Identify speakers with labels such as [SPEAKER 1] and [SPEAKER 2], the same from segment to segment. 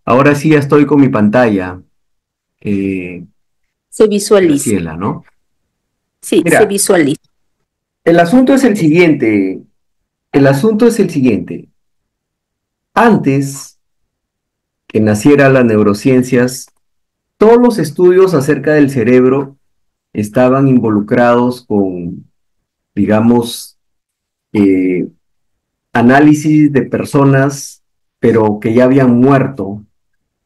[SPEAKER 1] Ahora sí ya estoy con mi pantalla,
[SPEAKER 2] Se visualiza.
[SPEAKER 1] Graciela, ¿no?
[SPEAKER 2] Sí, se
[SPEAKER 1] Mira,
[SPEAKER 2] visualiza.
[SPEAKER 1] el asunto es el siguiente. El asunto es el siguiente. Antes que naciera las neurociencias, todos los estudios acerca del cerebro estaban involucrados con, digamos, eh, análisis de personas, pero que ya habían muerto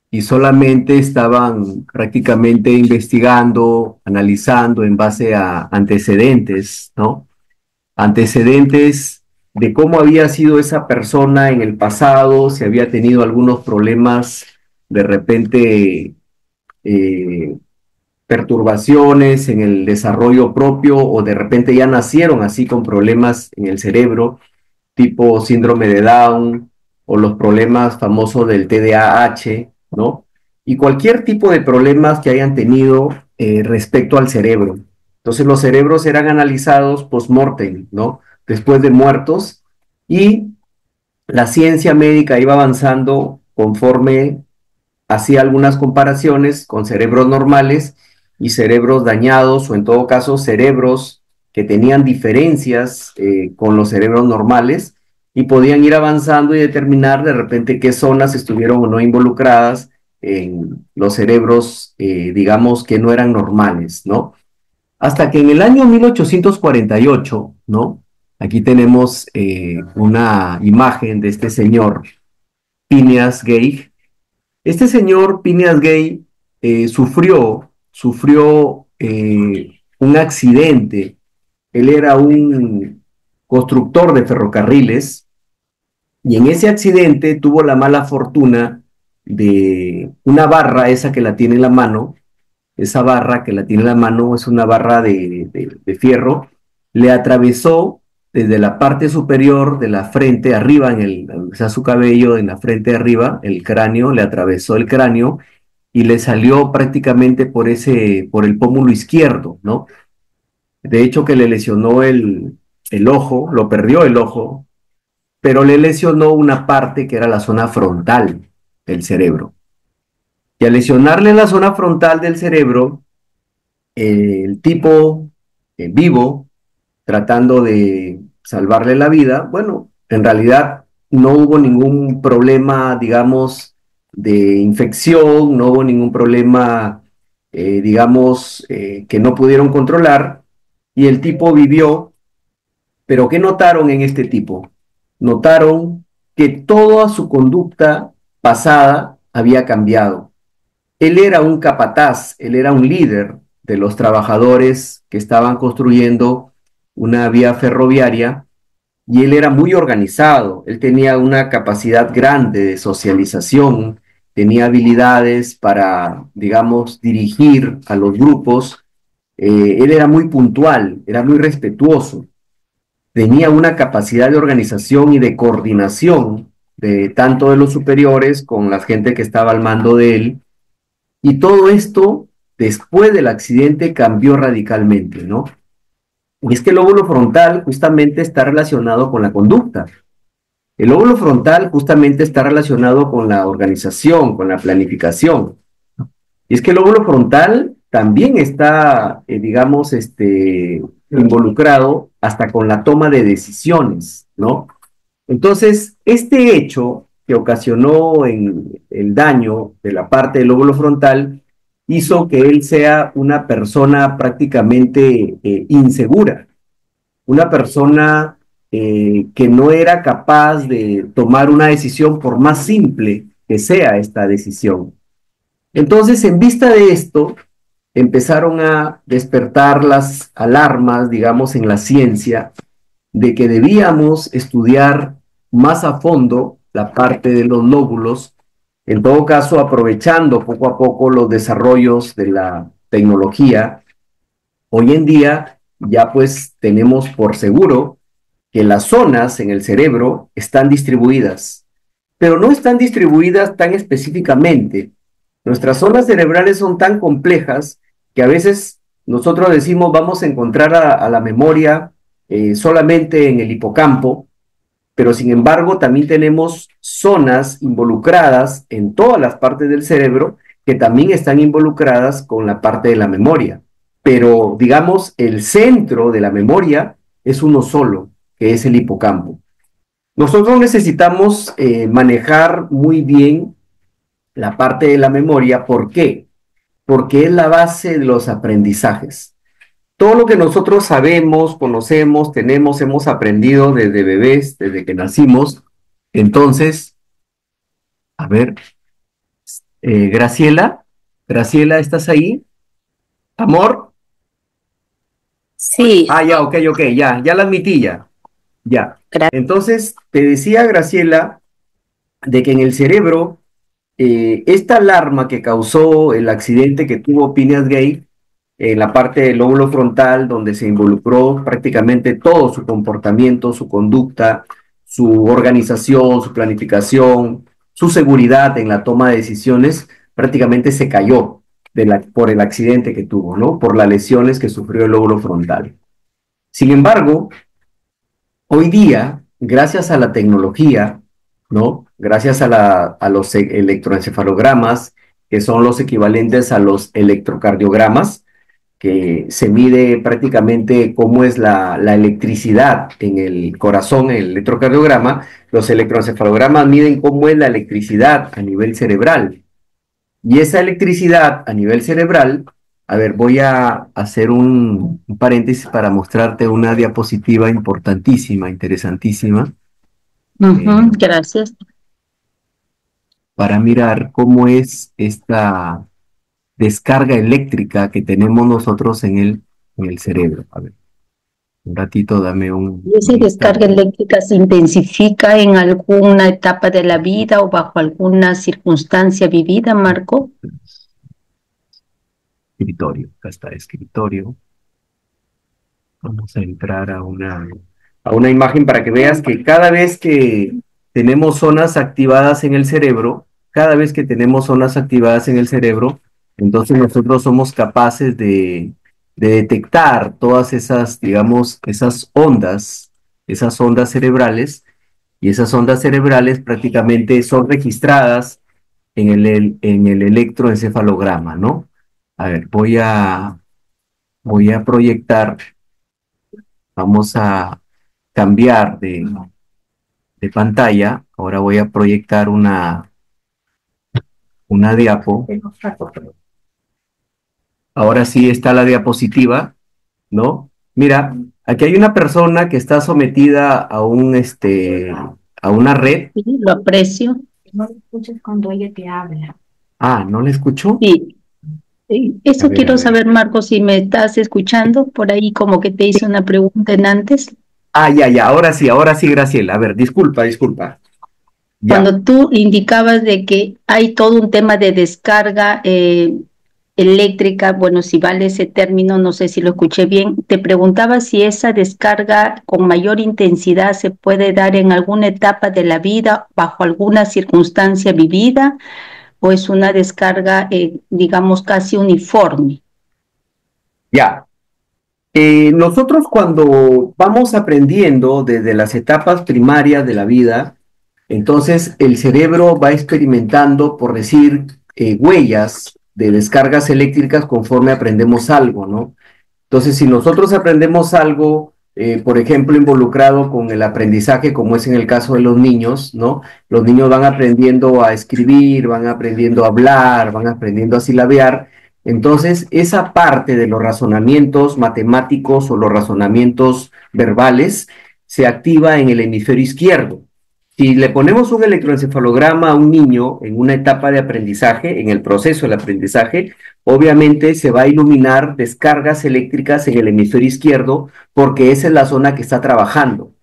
[SPEAKER 1] y solamente estaban prácticamente investigando, analizando en base a antecedentes, ¿no? Antecedentes de cómo había sido esa persona en el pasado, si había tenido algunos problemas, de repente eh, perturbaciones en el desarrollo propio o de repente ya nacieron así con problemas en el cerebro, tipo síndrome de Down o los problemas famosos del TDAH, ¿no? Y cualquier tipo de problemas que hayan tenido respecto al cerebro. Entonces los cerebros eran analizados post-mortem, ¿no? Después de muertos, y la ciencia médica iba avanzando conforme hacía algunas comparaciones con cerebros normales y cerebros dañados, o en todo caso cerebros que tenían diferencias con los cerebros normales, y podían ir avanzando y determinar de repente qué zonas estuvieron o no involucradas en los cerebros, digamos, que no eran normales, ¿no? Hasta que en el año 1848, ¿no? Aquí tenemos una imagen de este señor, Phineas Gage. Este señor Phineas Gage sufrió un accidente. Él era un constructor de ferrocarriles y en ese accidente tuvo la mala fortuna de una barra, esa que la tiene en la mano. Esa barra que la tiene en la mano es una barra de fierro, le atravesó desde la parte superior de la frente arriba, o sea, su cabello en la frente de arriba, el cráneo, le atravesó el cráneo y le salió prácticamente por el pómulo izquierdo, ¿no? De hecho que le lesionó el ojo, lo perdió el ojo, pero le lesionó una parte que era la zona frontal del cerebro. Y al lesionarle la zona frontal del cerebro, el tipo vivo, tratando de salvarle la vida, bueno, en realidad no hubo ningún problema, digamos, de infección, no hubo ningún problema, digamos, que no pudieron controlar, y el tipo vivió. Pero ¿qué notaron en este tipo? Notaron que toda su conducta pasada había cambiado. Él era un capataz, él era un líder de los trabajadores que estaban construyendo una vía ferroviaria, y él era muy organizado, él tenía una capacidad grande de socialización, tenía habilidades para, digamos, dirigir a los grupos. Él era muy puntual, era muy respetuoso, tenía una capacidad de organización y de coordinación de tanto de los superiores con la gente que estaba al mando de él. Y todo esto, después del accidente, cambió radicalmente, ¿no? Y es que el lóbulo frontal justamente está relacionado con la conducta. El lóbulo frontal justamente está relacionado con la organización, con la planificación. Y es que el lóbulo frontal también está, digamos, involucrado hasta con la toma de decisiones, ¿no? Entonces, este hecho que ocasionó en el daño de la parte del lóbulo frontal hizo que él sea una persona prácticamente insegura, una persona que no era capaz de tomar una decisión por más simple que sea esta decisión. Entonces, en vista de esto, empezaron a despertar las alarmas, digamos, en la ciencia, de que debíamos estudiar más a fondo la parte de los lóbulos, en todo caso aprovechando poco a poco los desarrollos de la tecnología. Hoy en día ya pues tenemos por seguro que las zonas en el cerebro están distribuidas, pero no están distribuidas tan específicamente. Nuestras zonas cerebrales son tan complejas que a veces nosotros decimos vamos a encontrar a la memoria solamente en el hipocampo, pero sin embargo también tenemos zonas involucradas en todas las partes del cerebro que también están involucradas con la parte de la memoria. Pero, digamos, el centro de la memoria es uno solo, que es el hipocampo. Nosotros necesitamos manejar muy bien la parte de la memoria. ¿Por qué? Porque es la base de los aprendizajes. Todo lo que nosotros sabemos, conocemos, tenemos, hemos aprendido desde bebés, desde que nacimos. Entonces, a ver, Graciela, Graciela, ¿estás ahí? Amor.
[SPEAKER 2] Sí,
[SPEAKER 1] Ah, ya, ok, ya la admití ya. Ya.
[SPEAKER 2] gracias.
[SPEAKER 1] Entonces, te decía, Graciela, de que en el cerebro, esta alarma que causó el accidente que tuvo Phineas Gage, en la parte del lóbulo frontal, donde se involucró prácticamente todo su comportamiento, su conducta, su organización, su planificación, su seguridad en la toma de decisiones, prácticamente se cayó por el accidente que tuvo, ¿no? Por las lesiones que sufrió el lóbulo frontal. Sin embargo, hoy día, gracias a la tecnología, ¿no? Gracias a los electroencefalogramas, que son los equivalentes a los electrocardiogramas, que se mide prácticamente cómo es la electricidad en el corazón, en el electrocardiograma. Los electroencefalogramas miden cómo es la electricidad a nivel cerebral. Y esa electricidad a nivel cerebral, a ver, voy a hacer un paréntesis para mostrarte una diapositiva importantísima, interesantísima,
[SPEAKER 2] Gracias.
[SPEAKER 1] para mirar cómo es esta descarga eléctrica que tenemos nosotros en el cerebro. A ver, un ratito, dame
[SPEAKER 2] ¿Y esa
[SPEAKER 1] un
[SPEAKER 2] descarga
[SPEAKER 1] instante.
[SPEAKER 2] eléctrica se intensifica en alguna etapa de la vida o bajo alguna circunstancia vivida, Marco?
[SPEAKER 1] Escritorio, acá está escritorio. Vamos a entrar a una imagen para que veas que cada vez que tenemos zonas activadas en el cerebro, cada vez que tenemos zonas activadas en el cerebro, entonces nosotros somos capaces de detectar todas esas, digamos, esas ondas cerebrales, y esas ondas cerebrales prácticamente son registradas en el electroencefalograma, ¿no? A ver, voy a proyectar. Vamos a cambiar de pantalla. Ahora voy a proyectar una diapo. Ahora sí está la diapositiva, ¿no? Mira, aquí hay una persona que está sometida a una red.
[SPEAKER 2] Sí, lo aprecio.
[SPEAKER 3] No lo escuches cuando ella te habla.
[SPEAKER 1] Ah, ¿no la escucho?
[SPEAKER 2] Sí,
[SPEAKER 1] A
[SPEAKER 2] eso
[SPEAKER 1] ver, a
[SPEAKER 2] quiero
[SPEAKER 1] ver.
[SPEAKER 2] saber, Marco, si me estás escuchando. Por ahí como que te hice una pregunta en antes.
[SPEAKER 1] Ah, ya, ahora sí, Graciela. A ver, disculpa. Ya.
[SPEAKER 2] Cuando tú indicabas de que hay todo un tema de descarga eléctrica, bueno, si vale ese término, no sé si lo escuché bien, te preguntaba si esa descarga con mayor intensidad se puede dar en alguna etapa de la vida, bajo alguna circunstancia vivida, o es una descarga, digamos, casi uniforme.
[SPEAKER 1] Ya. Nosotros cuando vamos aprendiendo desde las etapas primarias de la vida, entonces el cerebro va experimentando, por decir, huellas de descargas eléctricas conforme aprendemos algo, ¿no? Entonces, si nosotros aprendemos algo, por ejemplo, involucrado con el aprendizaje, como es en el caso de los niños, ¿no? Los niños van aprendiendo a escribir, van aprendiendo a hablar, van aprendiendo a silabear. Entonces, esa parte de los razonamientos matemáticos o los razonamientos verbales se activa en el hemisferio izquierdo. Si le ponemos un electroencefalograma a un niño en una etapa de aprendizaje, en el proceso del aprendizaje, obviamente se va a iluminar descargas eléctricas en el hemisferio izquierdo porque esa es la zona que está trabajando.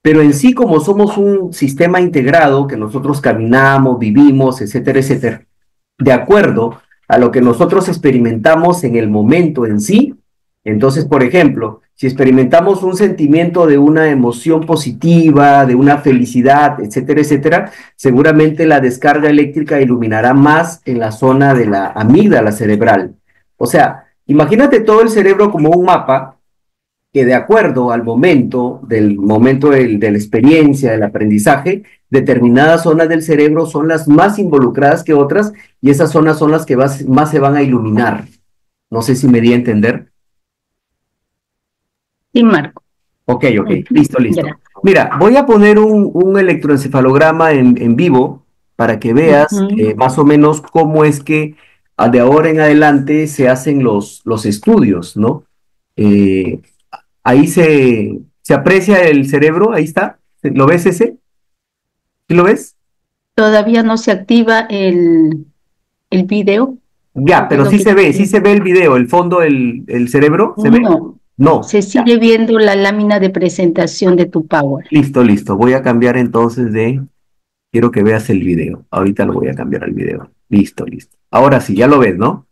[SPEAKER 1] Pero en sí, como somos un sistema integrado, que nosotros caminamos, vivimos, etcétera, de acuerdo a lo que nosotros experimentamos en el momento en sí, entonces, por ejemplo, si experimentamos un sentimiento de una emoción positiva, de una felicidad, etcétera, seguramente la descarga eléctrica iluminará más en la zona de la amígdala cerebral. O sea, imagínate todo el cerebro como un mapa, que de acuerdo al momento de la experiencia, del aprendizaje, determinadas zonas del cerebro son las más involucradas que otras y esas zonas son las que más se van a iluminar. No sé si me di a entender.
[SPEAKER 2] Sí, Marco.
[SPEAKER 1] Ok,
[SPEAKER 2] Ujú,
[SPEAKER 1] listo.
[SPEAKER 2] gracias.
[SPEAKER 1] Mira, voy a poner un electroencefalograma en vivo para que veas
[SPEAKER 2] Ujú.
[SPEAKER 1] más o menos cómo es que de ahora en adelante se hacen los estudios, ¿no? Eh, Ahí se aprecia el cerebro, ahí está. ¿Lo ves ese? ¿Sí lo ves?
[SPEAKER 2] Todavía no se activa el video
[SPEAKER 1] Ya,
[SPEAKER 2] de
[SPEAKER 1] pero
[SPEAKER 2] lo que
[SPEAKER 1] sí se ve el video, el fondo, el cerebro, ¿se ve?
[SPEAKER 2] no.
[SPEAKER 1] No.
[SPEAKER 2] Se sigue viendo la lámina de presentación de tu Power.
[SPEAKER 1] Listo. Voy a cambiar entonces quiero que veas el video. Ahorita lo voy a cambiar al video. Listo. Ahora sí, ya lo ves, ¿no?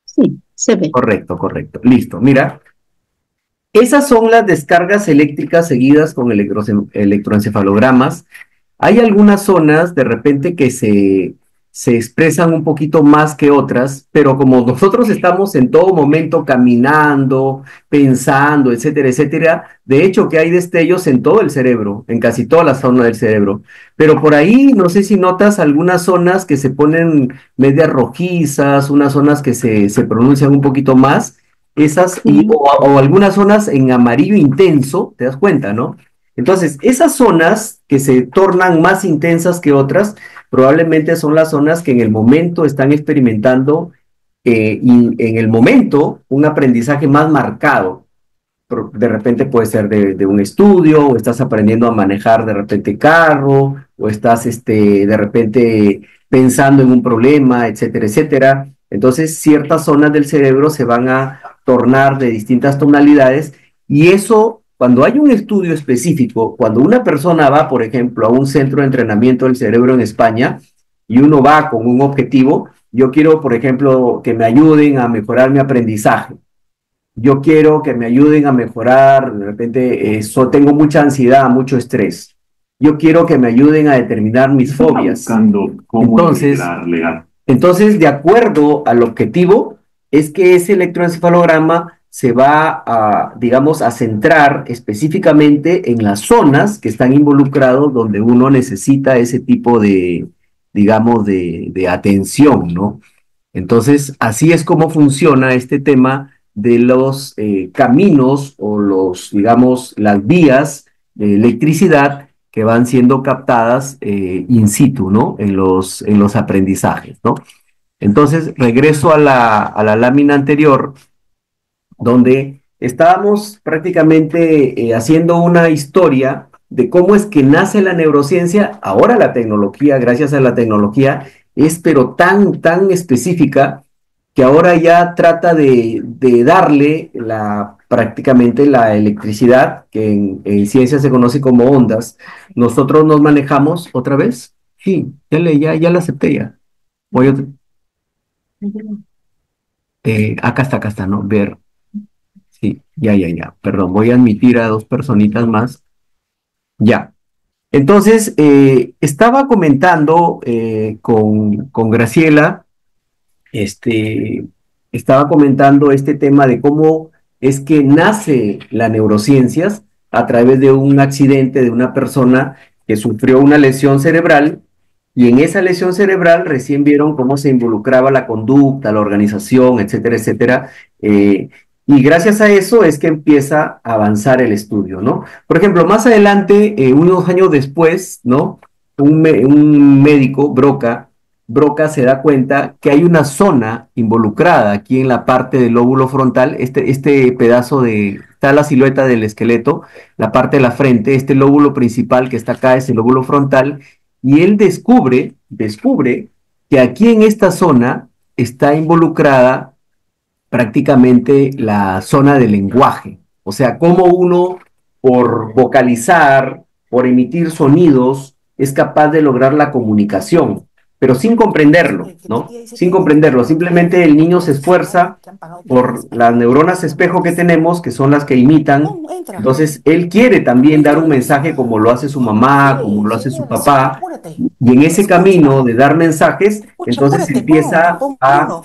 [SPEAKER 2] Sí, se ve.
[SPEAKER 1] Correcto. Listo. Mira, esas son las descargas eléctricas seguidas con electroencefalogramas. Hay algunas zonas de repente que se expresan un poquito más que otras, pero como nosotros estamos en todo momento caminando, pensando, etcétera, de hecho que hay destellos en todo el cerebro, en casi toda la zona del cerebro. Pero por ahí, no sé si notas algunas zonas que se ponen medias rojizas, unas zonas que se pronuncian un poquito más,
[SPEAKER 2] Sí.
[SPEAKER 1] o algunas zonas en amarillo intenso, te das cuenta, ¿no? Entonces, esas zonas que se tornan más intensas que otras, probablemente son las zonas que en el momento están experimentando y en el momento un aprendizaje más marcado. De repente puede ser de un estudio, o estás aprendiendo a manejar de repente carro, o estás de repente pensando en un problema, etcétera. Entonces, ciertas zonas del cerebro se van a tornar de distintas tonalidades y eso, cuando hay un estudio específico, cuando una persona va, por ejemplo, a un centro de entrenamiento del cerebro en España y uno va con un objetivo, yo quiero, por ejemplo, que me ayuden a mejorar mi aprendizaje. Yo quiero que me ayuden a mejorar, de repente tengo mucha ansiedad, mucho estrés. Yo quiero que me ayuden a determinar mis fobias. Buscando cómo entonces, de acuerdo al objetivo, es que ese electroencefalograma se va a, digamos, a centrar específicamente en las zonas que están involucrados donde uno necesita ese tipo de, digamos, de atención, ¿no? Entonces, así es como funciona este tema de los caminos o digamos, las vías de electricidad que van siendo captadas in situ, ¿no? En los aprendizajes, ¿no? Entonces, regreso a la lámina anterior, donde estábamos prácticamente haciendo una historia de cómo es que nace la neurociencia. Ahora la tecnología, gracias a la tecnología, es pero tan específica que ahora ya trata de darle prácticamente la electricidad, que en ciencia se conoce como ondas. Nosotros nos manejamos otra vez. Sí, ya la acepté ya. Voy acá está, ¿no? Ver. Sí, ya. Perdón, voy a admitir a dos personitas más. Ya. Entonces, estaba comentando con Graciela, este, estaba comentando este tema de cómo es que nace la neurociencias a través de un accidente de una persona que sufrió una lesión cerebral y en esa lesión cerebral recién vieron cómo se involucraba la conducta, la organización, etcétera. eh, y gracias a eso es que empieza a avanzar el estudio, ¿no? Por ejemplo, más adelante, unos años después, ¿no? Un médico, Broca se da cuenta que hay una zona involucrada aquí en la parte del lóbulo frontal, este pedazo está la silueta del esqueleto, la parte de la frente, este lóbulo principal que está acá es el lóbulo frontal, y él descubre que aquí en esta zona está involucrada prácticamente la zona del lenguaje, o sea, cómo uno por vocalizar, por emitir sonidos, es capaz de lograr la comunicación, pero sin comprenderlo, ¿no? Sin comprenderlo, simplemente el niño se esfuerza por las neuronas espejo que tenemos, que son las que imitan, entonces él quiere también dar un mensaje como lo hace su mamá, como lo hace su papá, y en ese camino de dar mensajes, entonces empieza a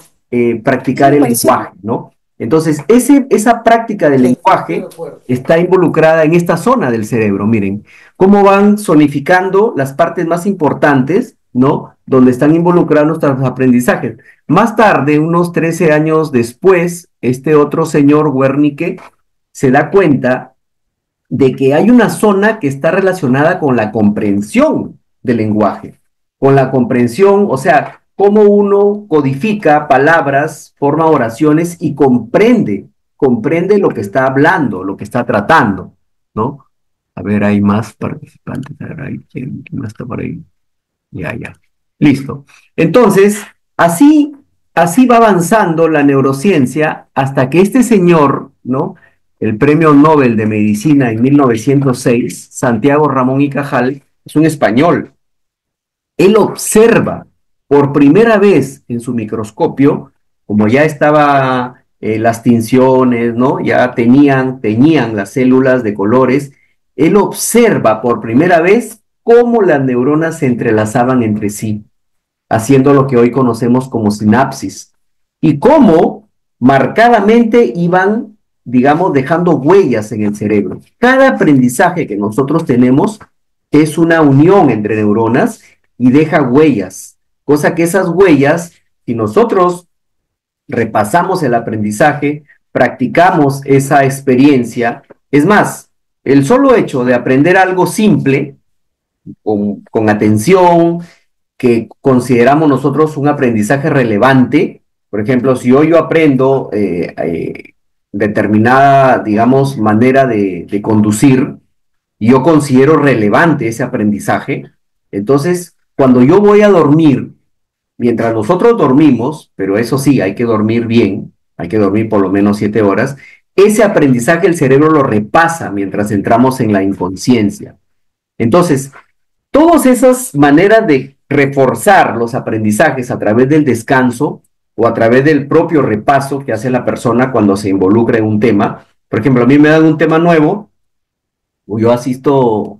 [SPEAKER 1] practicar el lenguaje, ¿no? Entonces, esa práctica del lenguaje está involucrada en esta zona del cerebro. Miren, cómo van zonificando las partes más importantes, ¿no? Donde están involucrados nuestros aprendizajes. Más tarde, unos 13 años después, este otro señor, Wernicke, se da cuenta de que hay una zona que está relacionada con la comprensión del lenguaje, con la comprensión, o sea, cómo uno codifica palabras, forma oraciones y comprende lo que está hablando, lo que está tratando, ¿no? A ver, hay más participantes. A ver, ¿quién más está por ahí? Ya. Listo. Entonces, así va avanzando la neurociencia hasta que este señor, ¿no? El premio Nobel de Medicina en 1906, Santiago Ramón y Cajal, es un español. Él observa por primera vez en su microscopio, como ya estaba las tinciones, ¿no? Ya teñían las células de colores, él observa por primera vez cómo las neuronas se entrelazaban entre sí, haciendo lo que hoy conocemos como sinapsis, y cómo marcadamente iban, digamos, dejando huellas en el cerebro. Cada aprendizaje que nosotros tenemos es una unión entre neuronas y deja huellas, cosa que esas huellas, si nosotros repasamos el aprendizaje, practicamos esa experiencia, es más, el solo hecho de aprender algo simple, con atención, que consideramos nosotros un aprendizaje relevante. Por ejemplo, si hoy yo aprendo determinada, digamos, manera de conducir, y yo considero relevante ese aprendizaje, entonces, cuando yo voy a dormir, mientras nosotros dormimos, pero eso sí, hay que dormir bien, hay que dormir por lo menos 7 horas, ese aprendizaje el cerebro lo repasa mientras entramos en la inconsciencia. Entonces, todas esas maneras de reforzar los aprendizajes a través del descanso o a través del propio repaso que hace la persona cuando se involucra en un tema. Por ejemplo, a mí me dan un tema nuevo, o yo asisto,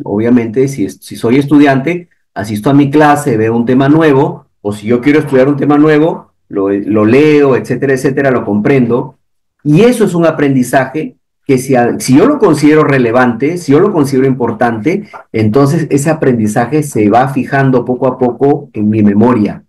[SPEAKER 1] obviamente, si soy estudiante, asisto a mi clase, veo un tema nuevo, o si yo quiero estudiar un tema nuevo, lo leo, etcétera, etcétera, lo comprendo. Y eso es un aprendizaje que si yo lo considero relevante, si yo lo considero importante, entonces ese aprendizaje se va fijando poco a poco en mi memoria.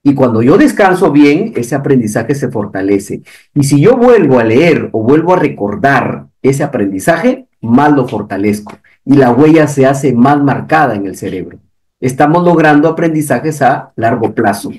[SPEAKER 1] Y cuando yo descanso bien, ese aprendizaje se fortalece. Y si yo vuelvo a leer o vuelvo a recordar ese aprendizaje, más lo fortalezco. Y la huella se hace más marcada en el cerebro. Estamos logrando aprendizajes a largo plazo.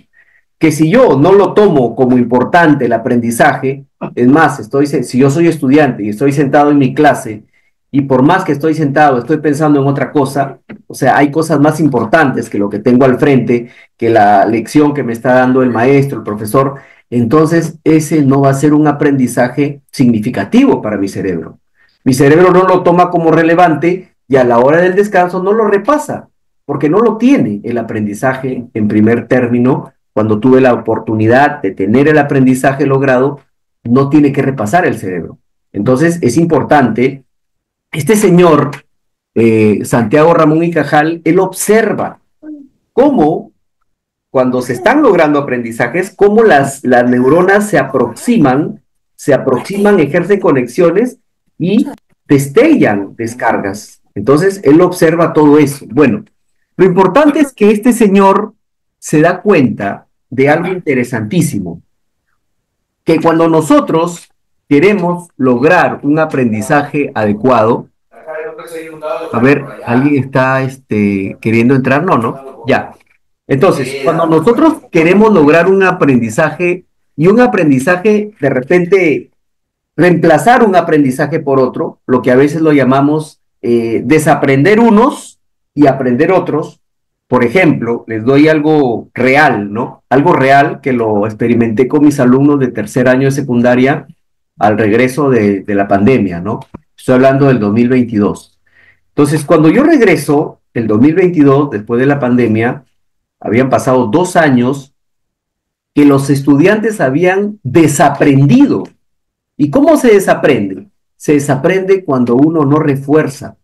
[SPEAKER 1] Que si yo no lo tomo como importante el aprendizaje, es más, si yo soy estudiante y estoy sentado en mi clase, y por más que estoy sentado, estoy pensando en otra cosa, o sea, hay cosas más importantes que lo que tengo al frente, que la lección que me está dando el maestro, el profesor, entonces ese no va a ser un aprendizaje significativo para mi cerebro. Mi cerebro no lo toma como relevante y a la hora del descanso no lo repasa, porque no lo tiene el aprendizaje en primer término. Cuando tuve la oportunidad de tener el aprendizaje logrado, no tiene que repasar el cerebro. Entonces es importante. Este señor, Santiago Ramón y Cajal, él observa cómo cuando se están logrando aprendizajes, cómo las neuronas se aproximan, ejercen conexiones y destellan descargas. Entonces, él observa todo eso. Bueno, lo importante es que este señor se da cuenta de algo interesantísimo, que cuando nosotros queremos lograr un aprendizaje adecuado, a ver, ¿alguien está queriendo entrar? No, ya. Entonces, cuando nosotros queremos lograr un aprendizaje y un aprendizaje de repente reemplazar un aprendizaje por otro, lo que a veces lo llamamos desaprender unos y aprender otros. Por ejemplo, les doy algo real, ¿no? Algo real que lo experimenté con mis alumnos de tercer año de secundaria al regreso de la pandemia, ¿no? Estoy hablando del 2022. Entonces, cuando yo regreso, el 2022, después de la pandemia, habían pasado 2 años que los estudiantes habían desaprendido. ¿Y cómo se desaprende? Se desaprende cuando uno no refuerza,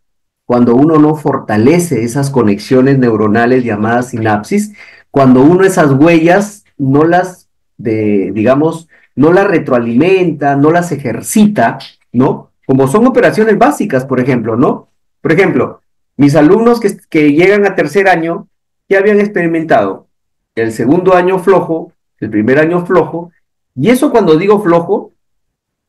[SPEAKER 1] cuando uno no fortalece esas conexiones neuronales llamadas sinapsis, cuando uno esas huellas no las, digamos, no las retroalimenta, no las ejercita, ¿no? Como son operaciones básicas, por ejemplo, ¿no? Por ejemplo, mis alumnos que llegan a tercer año ya habían experimentado el segundo año flojo, el primer año flojo, y eso cuando digo flojo,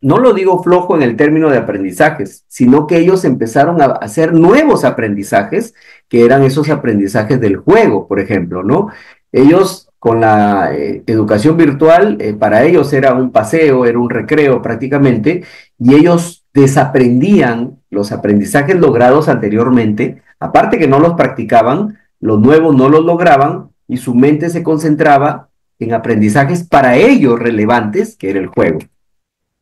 [SPEAKER 1] no lo digo flojo en el término de aprendizajes, sino que ellos empezaron a hacer nuevos aprendizajes, que eran esos aprendizajes del juego, por ejemplo, ¿no? Ellos con la educación virtual, para ellos era un paseo, era un recreo prácticamente, y ellos desaprendían los aprendizajes logrados anteriormente, aparte que no los practicaban, los nuevos no los lograban, y su mente se concentraba en aprendizajes para ellos relevantes, que era el juego.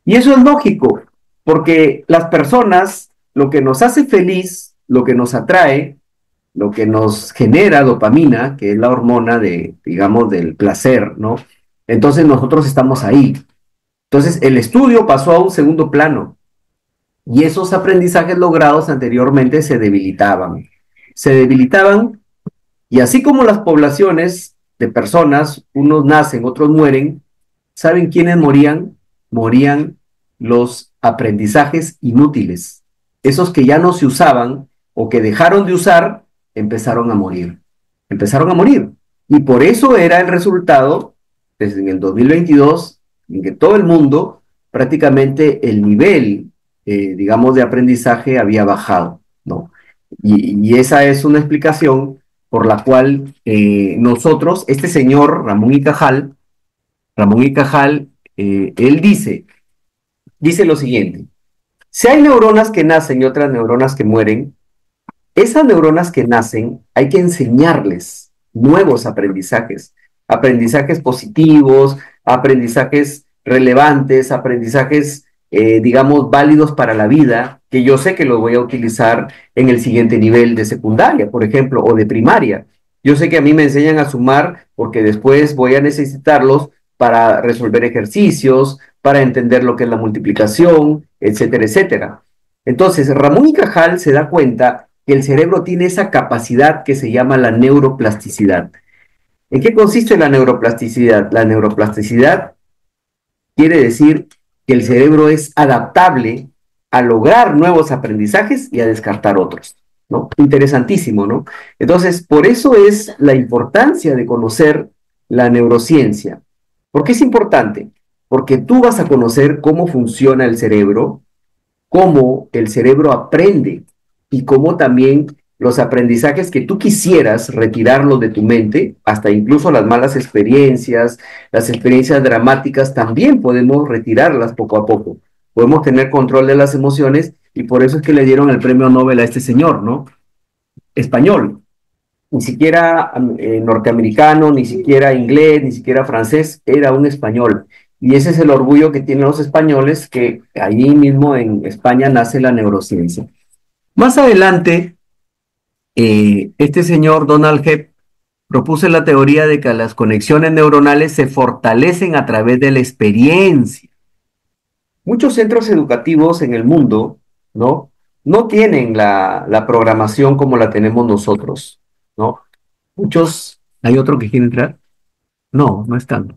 [SPEAKER 1] Y eso es lógico, porque las personas, lo que nos hace feliz, lo que nos atrae, lo que nos genera dopamina, que es la hormona de, digamos, del placer, ¿no? Entonces nosotros estamos ahí. Entonces el estudio pasó a un segundo plano y esos aprendizajes logrados anteriormente se debilitaban. Se debilitaban y así como las poblaciones de personas, unos nacen, otros mueren, ¿saben quiénes morían? Morían los aprendizajes inútiles. Esos que ya no se usaban o que dejaron de usar, empezaron a morir. Empezaron a morir. Y por eso era el resultado, desde en el 2022, en que todo el mundo, prácticamente el nivel, digamos, de aprendizaje había bajado, ¿no? Y esa es una explicación por la cual nosotros, este señor Ramón y Cajal, él dice lo siguiente: si hay neuronas que nacen y otras neuronas que mueren, esas neuronas que nacen hay que enseñarles nuevos aprendizajes, aprendizajes positivos, aprendizajes relevantes, aprendizajes, digamos, válidos para la vida, que yo sé que los voy a utilizar en el siguiente nivel de secundaria, por ejemplo, o de primaria. Yo sé que a mí me enseñan a sumar porque después voy a necesitarlos para resolver ejercicios, para entender lo que es la multiplicación, etcétera, etcétera. Entonces, Ramón y Cajal se da cuenta que el cerebro tiene esa capacidad que se llama la neuroplasticidad. ¿En qué consiste la neuroplasticidad? La neuroplasticidad quiere decir que el cerebro es adaptable a lograr nuevos aprendizajes y a descartar otros, ¿no? Interesantísimo, ¿no? Entonces, por eso es la importancia de conocer la neurociencia. ¿Por qué es importante? Porque tú vas a conocer cómo funciona el cerebro, cómo el cerebro aprende y cómo también los aprendizajes que tú quisieras retirarlos de tu mente, hasta incluso las experiencias dramáticas, también podemos retirarlas poco a poco. Podemos tener control de las emociones y por eso es que le dieron el premio Nobel a este señor, ¿no? Español, ni siquiera norteamericano, ni siquiera inglés, ni siquiera francés, era un español. Y ese es el orgullo que tienen los españoles, que allí mismo en España nace la neurociencia. Más adelante, este señor Donald Hebb propuso la teoría de que las conexiones neuronales se fortalecen a través de la experiencia. Muchos centros educativos en el mundo, ¿no? No tienen la programación como la tenemos nosotros, ¿no? Muchos, ¿hay otro que quiere entrar? No, no están.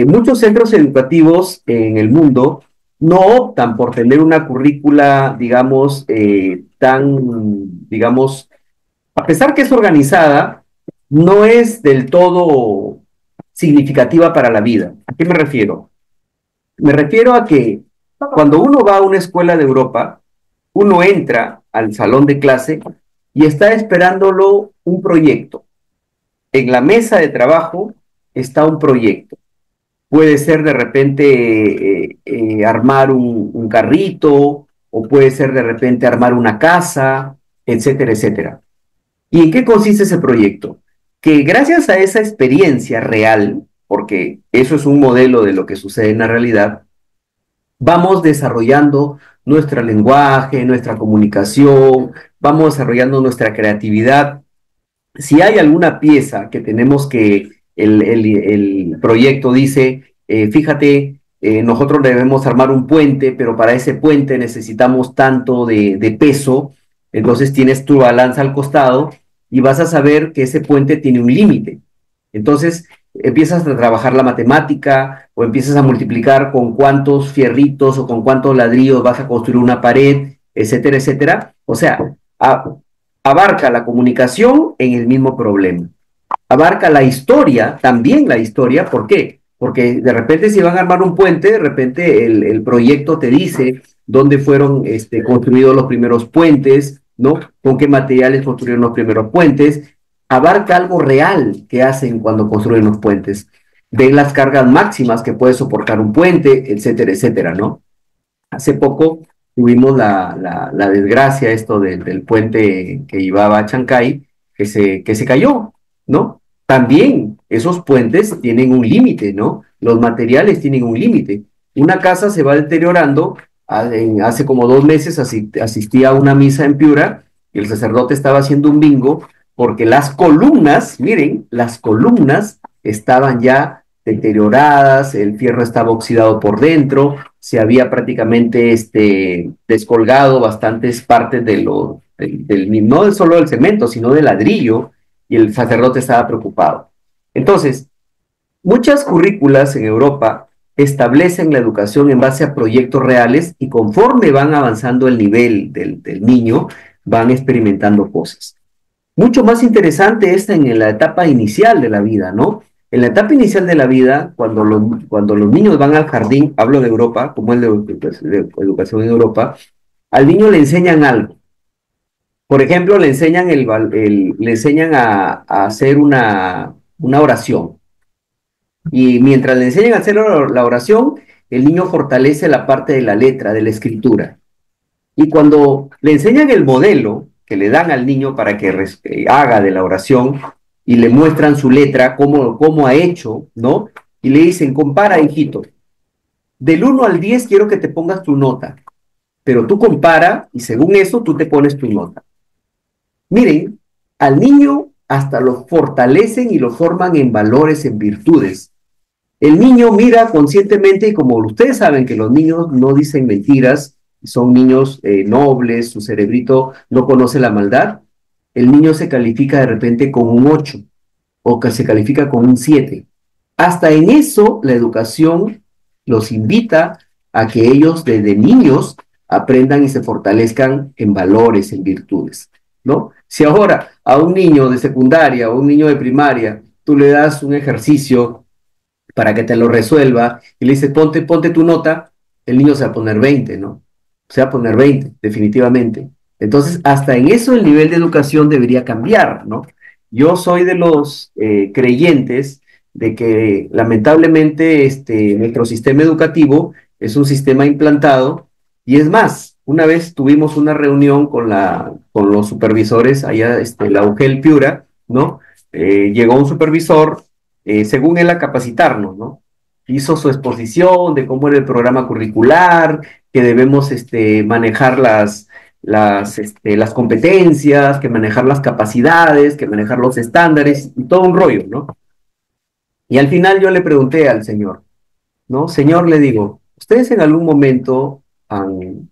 [SPEAKER 1] Muchos centros educativos en el mundo no optan por tener una currícula, digamos, digamos, a pesar que es organizada, no es del todo significativa para la vida. ¿A qué me refiero? Me refiero a que cuando uno va a una escuela de Europa, uno entra al salón de clase y está esperándolo un proyecto. En la mesa de trabajo está un proyecto. Puede ser de repente armar un carrito, o puede ser de repente armar una casa, etcétera, etcétera. ¿Y en qué consiste ese proyecto? Que gracias a esa experiencia real, porque eso es un modelo de lo que sucede en la realidad, vamos desarrollando nuestro lenguaje, nuestra comunicación, vamos desarrollando nuestra creatividad. Si hay alguna pieza que tenemos que el proyecto dice, fíjate, nosotros debemos armar un puente, pero para ese puente necesitamos tanto de peso, entonces tienes tu balanza al costado y vas a saber que ese puente tiene un límite. Entonces, empiezas a trabajar la matemática o empiezas a multiplicar con cuántos fierritos o con cuántos ladrillos vas a construir una pared, etcétera, etcétera. O sea, abarca la comunicación en el mismo problema. Abarca la historia, también la historia. ¿Por qué? Porque de repente si van a armar un puente, de repente el proyecto te dice dónde fueron construidos los primeros puentes, ¿no? Con qué materiales construyeron los primeros puentes. Abarca algo real que hacen cuando construyen los puentes. Ven las cargas máximas que puede soportar un puente, etcétera, etcétera, ¿no? Hace poco tuvimos la desgracia del puente que llevaba a Chancay, que se cayó, ¿no? También esos puentes tienen un límite, ¿no? Los materiales tienen un límite. Una casa se va deteriorando. Hace como 2 meses asistí a una misa en Piura y el sacerdote estaba haciendo un bingo porque las columnas, miren, las columnas estaban ya deterioradas, el fierro estaba oxidado por dentro, se había prácticamente descolgado bastantes partes no solo del cemento, sino del ladrillo, y el sacerdote estaba preocupado. Entonces, muchas currículas en Europa establecen la educación en base a proyectos reales y conforme van avanzando el nivel del niño, van experimentando cosas. Mucho más interesante es en la etapa inicial de la vida, ¿no? En la etapa inicial de la vida, cuando los niños van al jardín, hablo de Europa, como es de educación en Europa, al niño le enseñan algo. Por ejemplo, le enseñan, le enseñan a hacer una oración. Y mientras le enseñan a hacer la oración, el niño fortalece la parte de la letra, de la escritura. Y cuando le enseñan el modelo que le dan al niño para que haga de la oración y le muestran su letra, cómo ha hecho, ¿no? Y le dicen, compara, hijito, del 1 al 10 quiero que te pongas tu nota, pero tú compara y según eso tú te pones tu nota. Miren, al niño hasta lo fortalecen y lo forman en valores, en virtudes. El niño mira conscientemente y como ustedes saben que los niños no dicen mentiras, son niños nobles, su cerebrito no conoce la maldad, el niño se califica de repente con un 8 o que se califica con un 7. Hasta en eso la educación los invita a que ellos desde niños aprendan y se fortalezcan en valores, en virtudes, ¿no? Si ahora a un niño de secundaria o un niño de primaria tú le das un ejercicio para que te lo resuelva y le dices ponte tu nota, el niño se va a poner 20, ¿no? Se va a poner 20, definitivamente. Entonces, hasta en eso el nivel de educación debería cambiar, ¿no? Yo soy de los creyentes de que lamentablemente nuestro sistema educativo es un sistema implantado y es más, una vez tuvimos una reunión con los supervisores allá, la UGEL Piura, ¿no? Llegó un supervisor, según él, a capacitarnos, ¿no? Hizo su exposición de cómo era el programa curricular, que debemos manejar las competencias, que manejar las capacidades, que manejar los estándares y todo un rollo, ¿no? Y al final yo le pregunté al señor, ¿no? Señor, le digo, ¿ustedes en algún momento han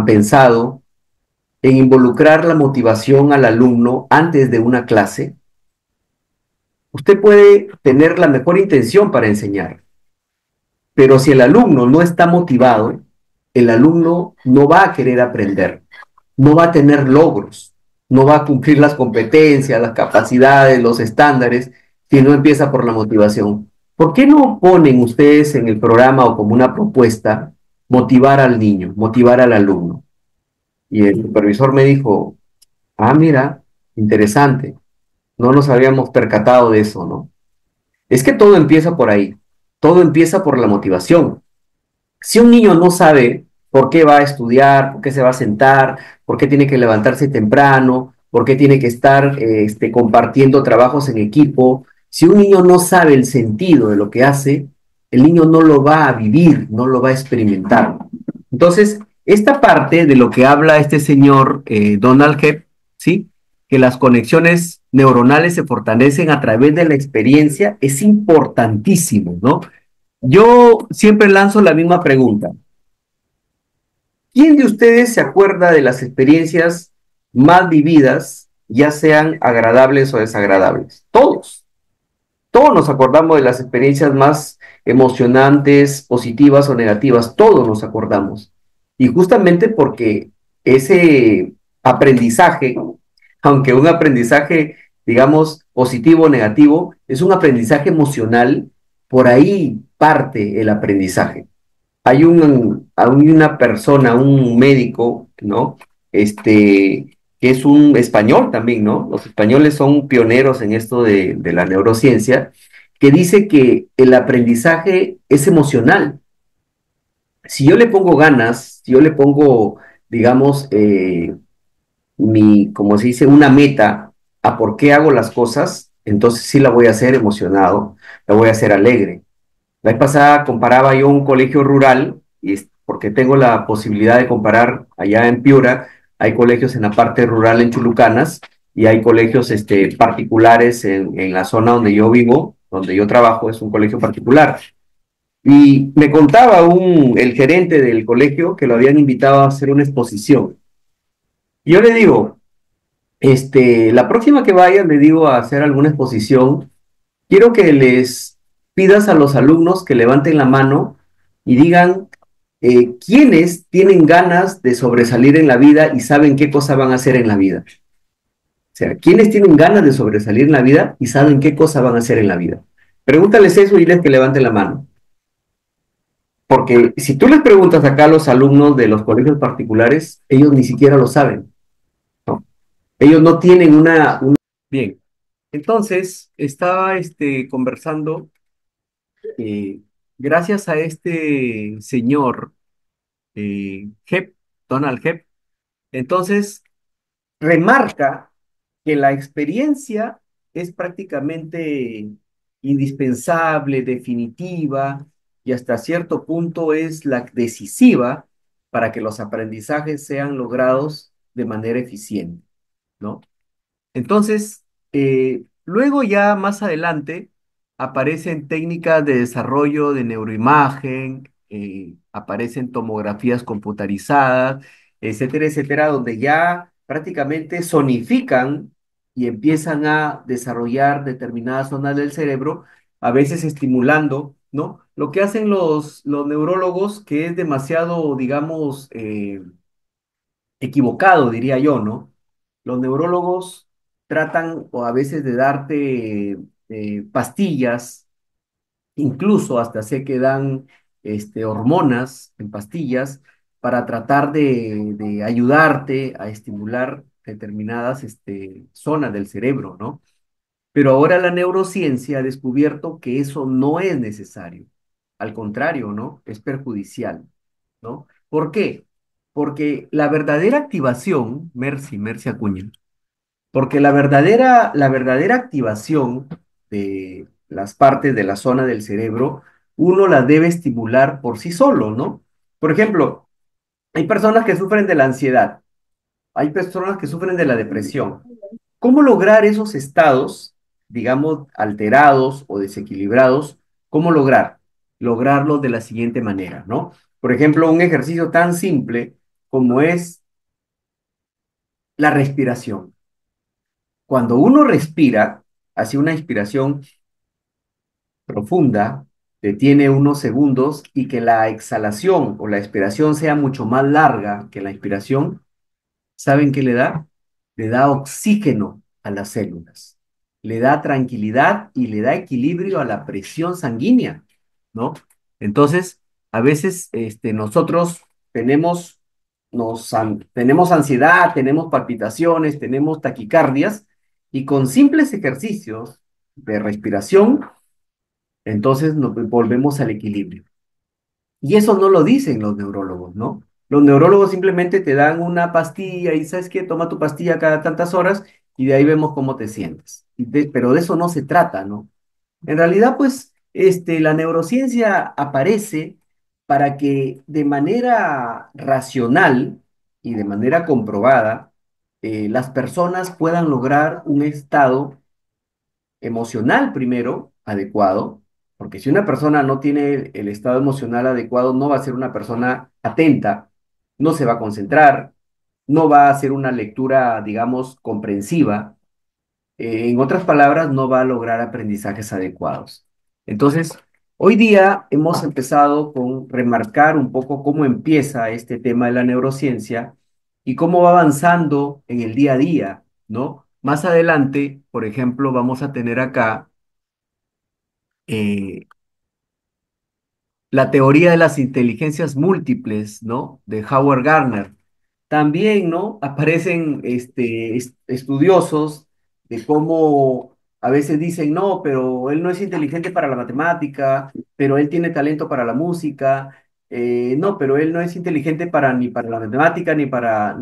[SPEAKER 1] pensado en involucrar la motivación al alumno antes de una clase? Usted puede tener la mejor intención para enseñar, pero si el alumno no está motivado, el alumno no va a querer aprender, no va a tener logros, no va a cumplir las competencias, las capacidades, los estándares, si no empieza por la motivación. ¿Por qué no ponen ustedes en el programa o como una propuesta motivar al niño, motivar al alumno? Y el supervisor me dijo, mira, interesante, no nos habíamos percatado de eso, ¿no? Es que todo empieza por ahí, todo empieza por la motivación. Si un niño no sabe por qué va a estudiar, por qué se va a sentar, por qué tiene que levantarse temprano, por qué tiene que estar compartiendo trabajos en equipo, si un niño no sabe el sentido de lo que hace, el niño no lo va a vivir, no lo va a experimentar. Entonces, esta parte de lo que habla este señor Donald Hebb, ¿sí? Que las conexiones neuronales se fortalecen a través de la experiencia, es importantísimo, ¿no? Yo siempre lanzo la misma pregunta. ¿Quién de ustedes se acuerda de las experiencias más vividas, ya sean agradables o desagradables? Todos. Todos nos acordamos de las experiencias más emocionantes, positivas o negativas, todos nos acordamos. Y justamente porque ese aprendizaje, aunque un aprendizaje, digamos, positivo o negativo, es un aprendizaje emocional, por ahí parte el aprendizaje. Hay una persona, un médico, ¿no? Que es un español también, ¿no? Los españoles son pioneros en esto de la neurociencia, que dice que el aprendizaje es emocional. Si yo le pongo ganas, si yo le pongo, digamos, como se dice, una meta a por qué hago las cosas, entonces sí la voy a hacer emocionado, la voy a hacer alegre. La vez pasada comparaba yo un colegio rural, porque tengo la posibilidad de comparar allá en Piura, hay colegios en la parte rural en Chulucanas y hay colegios particulares en la zona donde yo vivo, donde yo trabajo, es un colegio particular. Y me contaba el gerente del colegio que lo habían invitado a hacer una exposición. Y yo le digo, la próxima que vaya, le digo a hacer alguna exposición, quiero que les pidas a los alumnos que levanten la mano y digan quiénes tienen ganas de sobresalir en la vida y saben qué cosa van a hacer en la vida. O sea, quiénes tienen ganas de sobresalir en la vida y saben qué cosa van a hacer en la vida. Pregúntales eso y diles que levanten la mano. Porque si tú les preguntas acá a los alumnos de los colegios particulares, ellos ni siquiera lo saben, ¿no? Ellos no tienen Bien, entonces estaba conversando eh, gracias a este señor Hebb, Donald Hebb, entonces remarca que la experiencia es prácticamente indispensable, definitiva y hasta cierto punto es la decisiva para que los aprendizajes sean logrados de manera eficiente, ¿no? Entonces, luego ya más adelante aparecen técnicas de desarrollo de neuroimagen, aparecen tomografías computarizadas, etcétera, etcétera, donde ya prácticamente sonifican y empiezan a desarrollar determinadas zonas del cerebro, a veces estimulando, ¿no? Lo que hacen los neurólogos, que es demasiado, digamos, equivocado, diría yo, ¿no? Los neurólogos tratan o a veces de darte pastillas, incluso hasta sé que dan hormonas en pastillas para tratar de ayudarte a estimular determinadas zonas del cerebro, ¿no? Pero ahora la neurociencia ha descubierto que eso no es necesario. Al contrario, ¿no? Es perjudicial, ¿no? ¿Por qué? Porque la verdadera activación, Mercy Acuña, porque la verdadera activación de las partes de la zona del cerebro, uno la debe estimular por sí solo, ¿no? Por ejemplo, hay personas que sufren de la ansiedad, hay personas que sufren de la depresión. ¿Cómo lograr esos estados, digamos, alterados o desequilibrados? ¿Cómo lograr? Lograrlos de la siguiente manera, ¿no? Por ejemplo, un ejercicio tan simple como es la respiración. Cuando uno respira, hace una inspiración profunda, detiene unos segundos y que la exhalación o la expiración sea mucho más larga que la inspiración, ¿saben qué le da? Le da oxígeno a las células, le da tranquilidad y le da equilibrio a la presión sanguínea, ¿no? Entonces, a veces nosotros tenemos, tenemos ansiedad, tenemos palpitaciones, tenemos taquicardias, y con simples ejercicios de respiración, entonces nos volvemos al equilibrio. Y eso no lo dicen los neurólogos, ¿no? Los neurólogos simplemente te dan una pastilla y sabes qué, toma tu pastilla cada tantas horas y de ahí vemos cómo te sientes. Pero de eso no se trata, ¿no? En realidad, pues, la neurociencia aparece para que de manera racional y de manera comprobada, las personas puedan lograr un estado emocional primero adecuado, porque si una persona no tiene el estado emocional adecuado, no va a ser una persona atenta, no se va a concentrar, no va a hacer una lectura, digamos, comprensiva, En otras palabras, no va a lograr aprendizajes adecuados. Entonces, hoy día hemos empezado con remarcar un poco cómo empieza este tema de la neurociencia y cómo va avanzando en el día a día, ¿no? Más adelante, por ejemplo, vamos a tener acá eh, la teoría de las inteligencias múltiples, ¿no? De Howard Gardner. También, ¿no? Aparecen estudiosos de cómo a veces dicen, no, pero él no es inteligente para la matemática, pero él tiene talento para la música, no, pero él no es inteligente ni para la matemática, ni para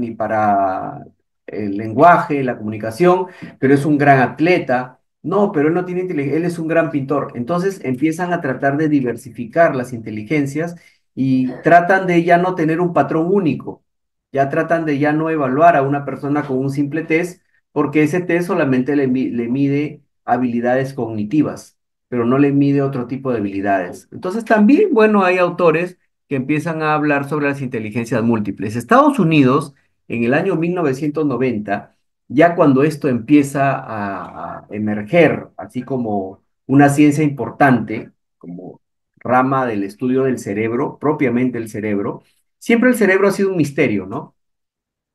[SPEAKER 1] el lenguaje, la comunicación, pero es un gran atleta. No, pero él no tiene inteligencia, él es un gran pintor. Entonces empiezan a tratar de diversificar las inteligencias y tratan de ya no tener un patrón único, ya tratan de ya no evaluar a una persona con un simple test, porque ese test solamente le mide habilidades cognitivas, pero no le mide otro tipo de habilidades. Entonces también, bueno, hay autores que empiezan a hablar sobre las inteligencias múltiples. Estados Unidos, en el año 1990, ya cuando esto empieza a emerger, así como una ciencia importante, como rama del estudio del cerebro, propiamente el cerebro, siempre el cerebro ha sido un misterio, ¿no?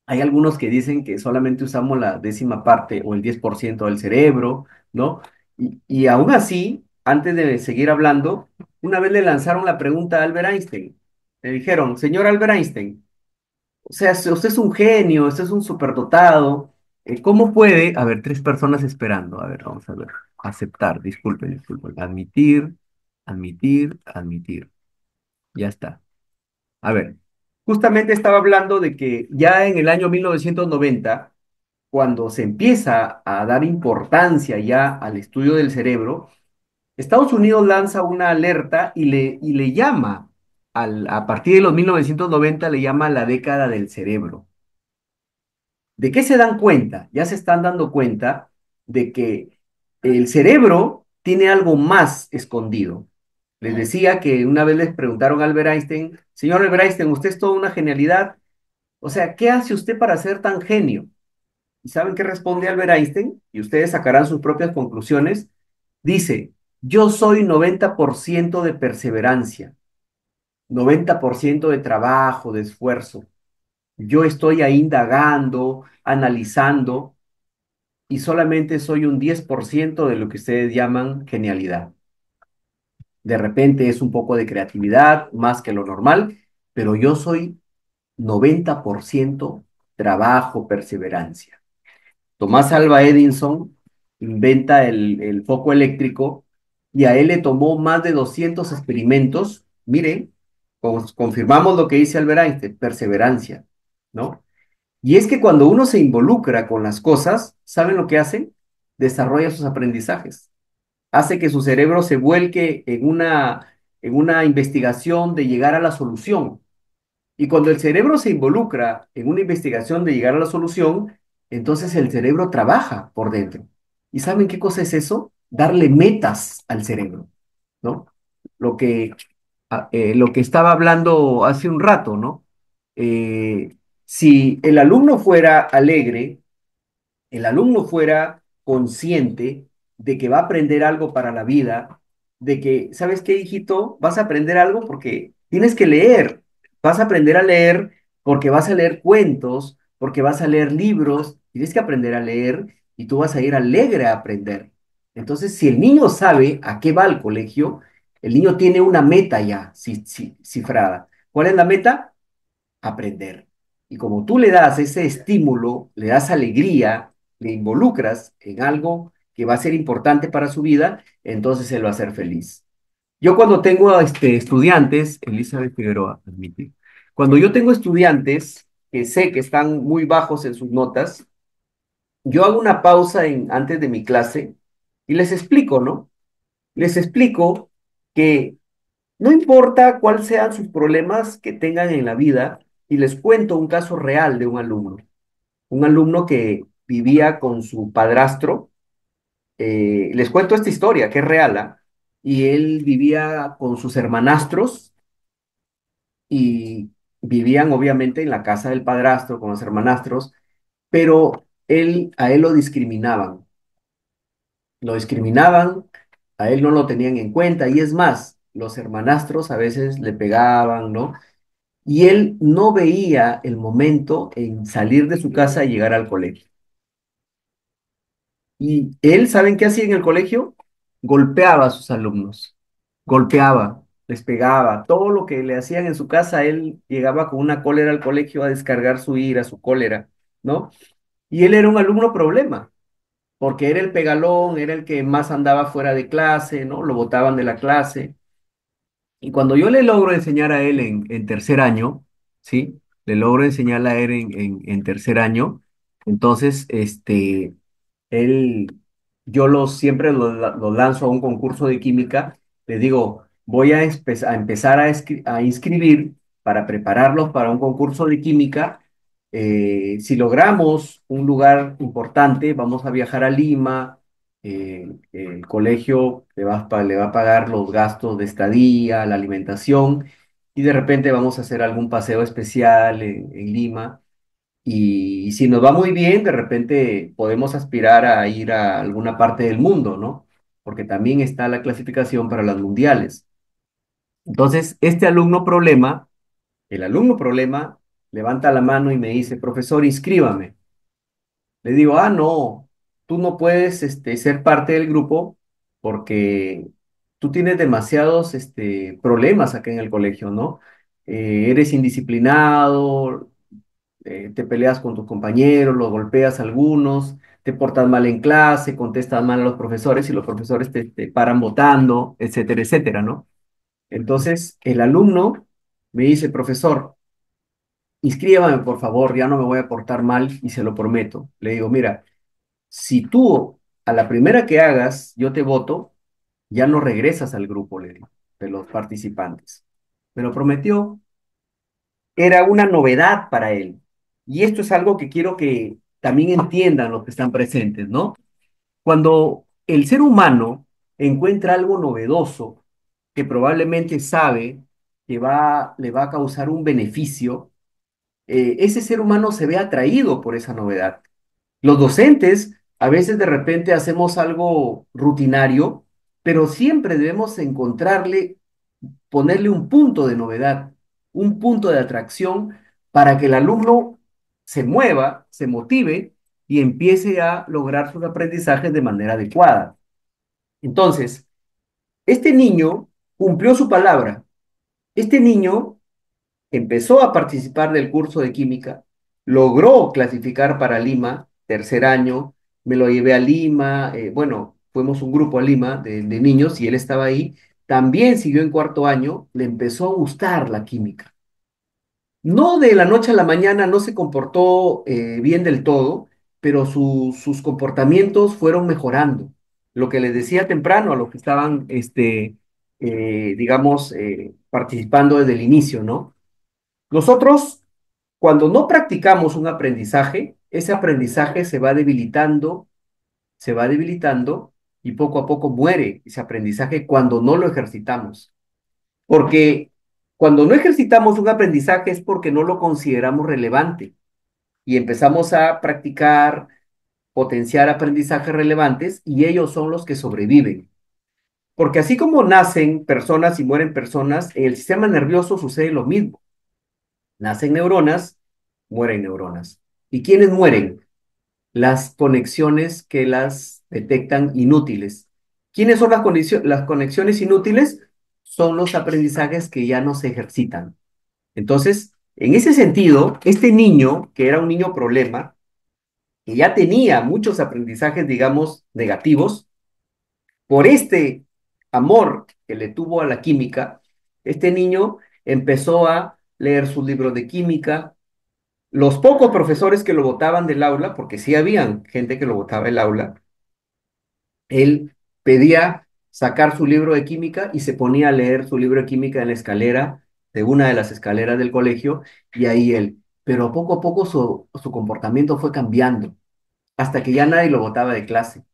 [SPEAKER 1] Hay algunos que dicen que solamente usamos la décima parte o el 10% del cerebro, ¿no? Y aún así, antes de seguir hablando, una vez le lanzaron la pregunta a Albert Einstein. Le dijeron, señor Albert Einstein, o sea, si usted es un genio, usted es un superdotado, ¿cómo puede? A ver, tres personas esperando. A ver, vamos a ver. Aceptar, disculpen, disculpen. Admitir, admitir, admitir. Ya está. A ver, justamente estaba hablando de que ya en el año 1990, cuando se empieza a dar importancia ya al estudio del cerebro, Estados Unidos lanza una alerta y le llama, a partir de los 1990, le llama la década del cerebro. ¿De qué se dan cuenta? Ya se están dando cuenta de que el cerebro tiene algo más escondido. Les decía que una vez les preguntaron a Albert Einstein, señor Albert Einstein, usted es toda una genialidad. O sea, ¿qué hace usted para ser tan genio? ¿Y saben qué responde Albert Einstein? Y ustedes sacarán sus propias conclusiones. Dice, yo soy 90% de perseverancia, 90% de trabajo, de esfuerzo. Yo estoy ahí indagando, analizando, y solamente soy un 10% de lo que ustedes llaman genialidad. De repente es un poco de creatividad, más que lo normal, pero yo soy 90% trabajo, perseverancia. Tomás Alva Edison inventa el foco eléctrico y a él le tomó más de 200 experimentos. Miren, confirmamos lo que dice Albert Einstein, perseverancia, ¿no? Y es que cuando uno se involucra con las cosas, ¿saben lo que hace? Desarrolla sus aprendizajes. Hace que su cerebro se vuelque en una investigación de llegar a la solución. Y cuando el cerebro se involucra en una investigación de llegar a la solución, entonces el cerebro trabaja por dentro. ¿Y saben qué cosa es eso? Darle metas al cerebro, ¿no? Lo que, lo que estaba hablando hace un rato, ¿no? Si el alumno fuera alegre, el alumno fuera consciente de que va a aprender algo para la vida, de que, ¿sabes qué, hijito? Vas a aprender algo porque tienes que leer, vas a aprender a leer porque vas a leer cuentos, porque vas a leer libros, tienes que aprender a leer y tú vas a ir alegre a aprender. Entonces, si el niño sabe a qué va al colegio, el niño tiene una meta ya cifrada. ¿Cuál es la meta? Aprender. Y como tú le das ese estímulo, le das alegría, le involucras en algo que va a ser importante para su vida, entonces él va a ser feliz. Yo cuando tengo estudiantes, Elizabeth Figueroa, admite, cuando yo tengo estudiantes que sé que están muy bajos en sus notas, yo hago una pausa antes de mi clase y les explico, ¿no? Les explico que no importa cuáles sean sus problemas que tengan en la vida, y les cuento un caso real de un alumno que vivía con su padrastro. Les cuento esta historia que es real, ¿ah? Y él vivía con sus hermanastros y vivían obviamente en la casa del padrastro con los hermanastros, pero a él lo discriminaban. lo discriminaban, a él no lo tenían en cuenta, y es más, los hermanastros a veces le pegaban, ¿no? Y él no veía el momento en salir de su casa y llegar al colegio. Y él, ¿saben qué hacía en el colegio? Golpeaba a sus alumnos, golpeaba, les pegaba, todo lo que le hacían en su casa, él llegaba con una cólera al colegio a descargar su ira, su cólera, ¿no? Y él era un alumno problema, porque era el pegalón, era el que más andaba fuera de clase, ¿no? Lo botaban de la clase. Y cuando yo le logro enseñar a él en tercer año, ¿sí? Le logro enseñar a él en tercer año, entonces, él, yo siempre lo lanzo a un concurso de química, le digo, voy a empezar a inscribir para prepararlos para un concurso de química. Si logramos un lugar importante, vamos a viajar a Lima, el colegio le va a pagar los gastos de estadía, la alimentación, y de repente vamos a hacer algún paseo especial en Lima. Y si nos va muy bien, de repente podemos aspirar a ir a alguna parte del mundo, ¿no? Porque también está la clasificación para las mundiales. Entonces, el alumno problema, levanta la mano y me dice, profesor, inscríbame. Le digo, ah, no, tú no puedes ser parte del grupo porque tú tienes demasiados problemas acá en el colegio, ¿no? Eres indisciplinado, te peleas con tus compañeros, los golpeas a algunos, te portas mal en clase, contestas mal a los profesores y los profesores te paran votando, etcétera, etcétera, ¿no? Entonces, el alumno me dice, profesor, inscríbame por favor, ya no me voy a portar mal y se lo prometo. Le digo, mira, si tú a la primera que hagas, yo te voto, ya no regresas al grupo, le digo, de los participantes. Me lo prometió, era una novedad para él. Y esto es algo que quiero que también entiendan los que están presentes, ¿no? Cuando el ser humano encuentra algo novedoso que probablemente sabe que le va a causar un beneficio, ese ser humano se ve atraído por esa novedad. Los docentes a veces de repente hacemos algo rutinario, pero siempre debemos ponerle un punto de novedad, un punto de atracción para que el alumno se mueva, se motive y empiece a lograr sus aprendizajes de manera adecuada. Entonces, este niño cumplió su palabra. Este niño empezó a participar del curso de química, logró clasificar para Lima, tercer año, me lo llevé a Lima, bueno, fuimos un grupo a Lima de niños y él estaba ahí, también siguió en cuarto año, le empezó a gustar la química. No de la noche a la mañana, no se comportó bien del todo, pero sus comportamientos fueron mejorando. Lo que les decía temprano a los que estaban, digamos, participando desde el inicio, ¿no? Nosotros, cuando no practicamos un aprendizaje, ese aprendizaje se va debilitando y poco a poco muere ese aprendizaje cuando no lo ejercitamos. Porque cuando no ejercitamos un aprendizaje es porque no lo consideramos relevante y empezamos a practicar, potenciar aprendizajes relevantes y ellos son los que sobreviven. Porque así como nacen personas y mueren personas, en el sistema nervioso sucede lo mismo. Nacen neuronas, mueren neuronas. ¿Y quiénes mueren? Las conexiones que las detectan inútiles. ¿Quiénes son las conexiones inútiles? Son los aprendizajes que ya no se ejercitan. Entonces, en ese sentido, este niño, que era un niño problema, que ya tenía muchos aprendizajes, digamos, negativos, por este amor que le tuvo a la química, este niño empezó a leer sus libros de química. Los pocos profesores que lo botaban del aula, porque sí habían gente que lo botaba del aula, él pedía sacar su libro de química y se ponía a leer su libro de química en la escalera de una de las escaleras del colegio y ahí él. Pero poco a poco su comportamiento fue cambiando, hasta que ya nadie lo botaba de clase,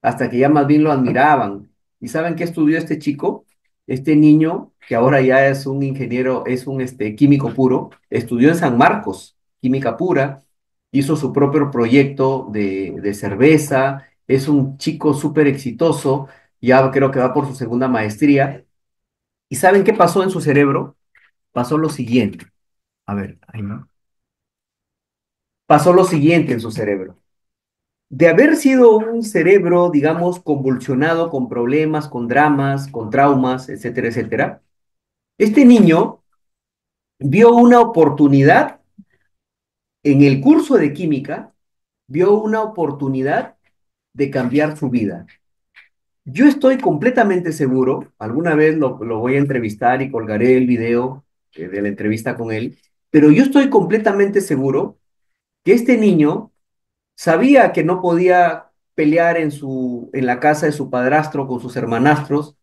[SPEAKER 1] hasta que ya más bien lo admiraban. ¿Y saben qué estudió este chico? Este niño, que ahora ya es un ingeniero, es un químico puro, estudió en San Marcos, química pura, hizo su propio proyecto de cerveza es un chico súper exitoso, ya creo que va por su segunda maestría. ¿Y saben qué pasó en su cerebro? Pasó lo siguiente. A ver, ahí no. Pasó lo siguiente en su cerebro. De haber sido un cerebro, digamos, convulsionado con problemas, con dramas, con traumas, etcétera, etcétera, este niño vio una oportunidad en el curso de química, vio una oportunidad de cambiar su vida. Yo estoy completamente seguro, alguna vez lo voy a entrevistar y colgaré el video de la entrevista con él, pero yo estoy completamente seguro que este niño sabía que no podía pelear en la casa de su padrastro con sus hermanastros,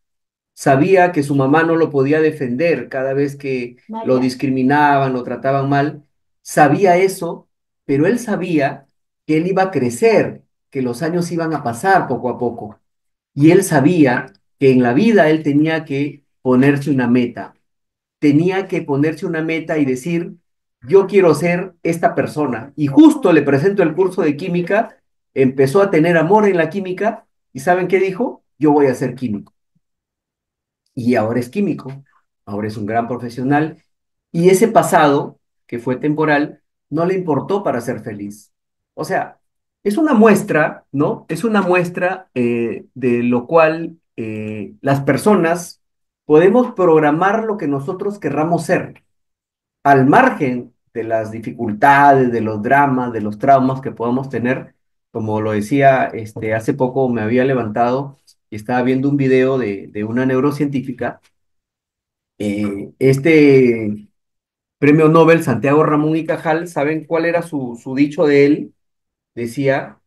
[SPEAKER 1] sabía que su mamá no lo podía defender cada vez que lo
[SPEAKER 3] Vaya.
[SPEAKER 1] discriminaban, lo trataban mal, sabía eso, pero él sabía que él iba a crecer, que los años iban a pasar poco a poco. Y él sabía que en la vida él tenía que ponerse una meta, tenía que ponerse una meta y decir, yo quiero ser esta persona. Y justo le presento el curso de química, empezó a tener amor en la química y ¿saben qué dijo? Yo voy a ser químico. Y ahora es químico, ahora es un gran profesional. Y ese pasado, que fue temporal, no le importó para ser feliz. O sea, es una muestra, ¿no? Es una muestra de lo cual las personas podemos programar lo que nosotros querramos ser, al margen de las dificultades, de los dramas, de los traumas que podamos tener. Como lo decía, hace poco me había levantado y estaba viendo un video de una neurocientífica. Este premio Nobel, Santiago Ramón y Cajal, ¿saben cuál era su dicho de él? Decía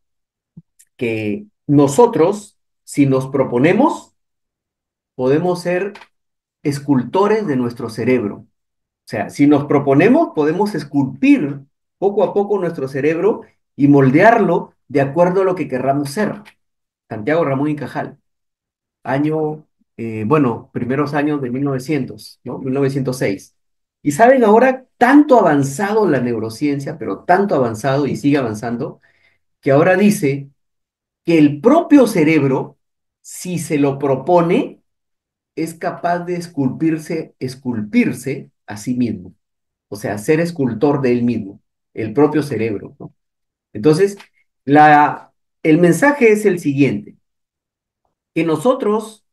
[SPEAKER 1] que nosotros, si nos proponemos, podemos ser escultores de nuestro cerebro. O sea, si nos proponemos, podemos esculpir poco a poco nuestro cerebro y moldearlo de acuerdo a lo que querramos ser. Santiago Ramón y Cajal, año, bueno, primeros años de 1900, ¿no? 1906. Y saben, ahora tanto ha avanzado la neurociencia, pero tanto ha avanzado y sigue avanzando, que ahora dice que el propio cerebro, si se lo propone, es capaz de esculpirse a sí mismo. O sea, ser escultor de él mismo, el propio cerebro, ¿no? Entonces, el mensaje es el siguiente, que nosotros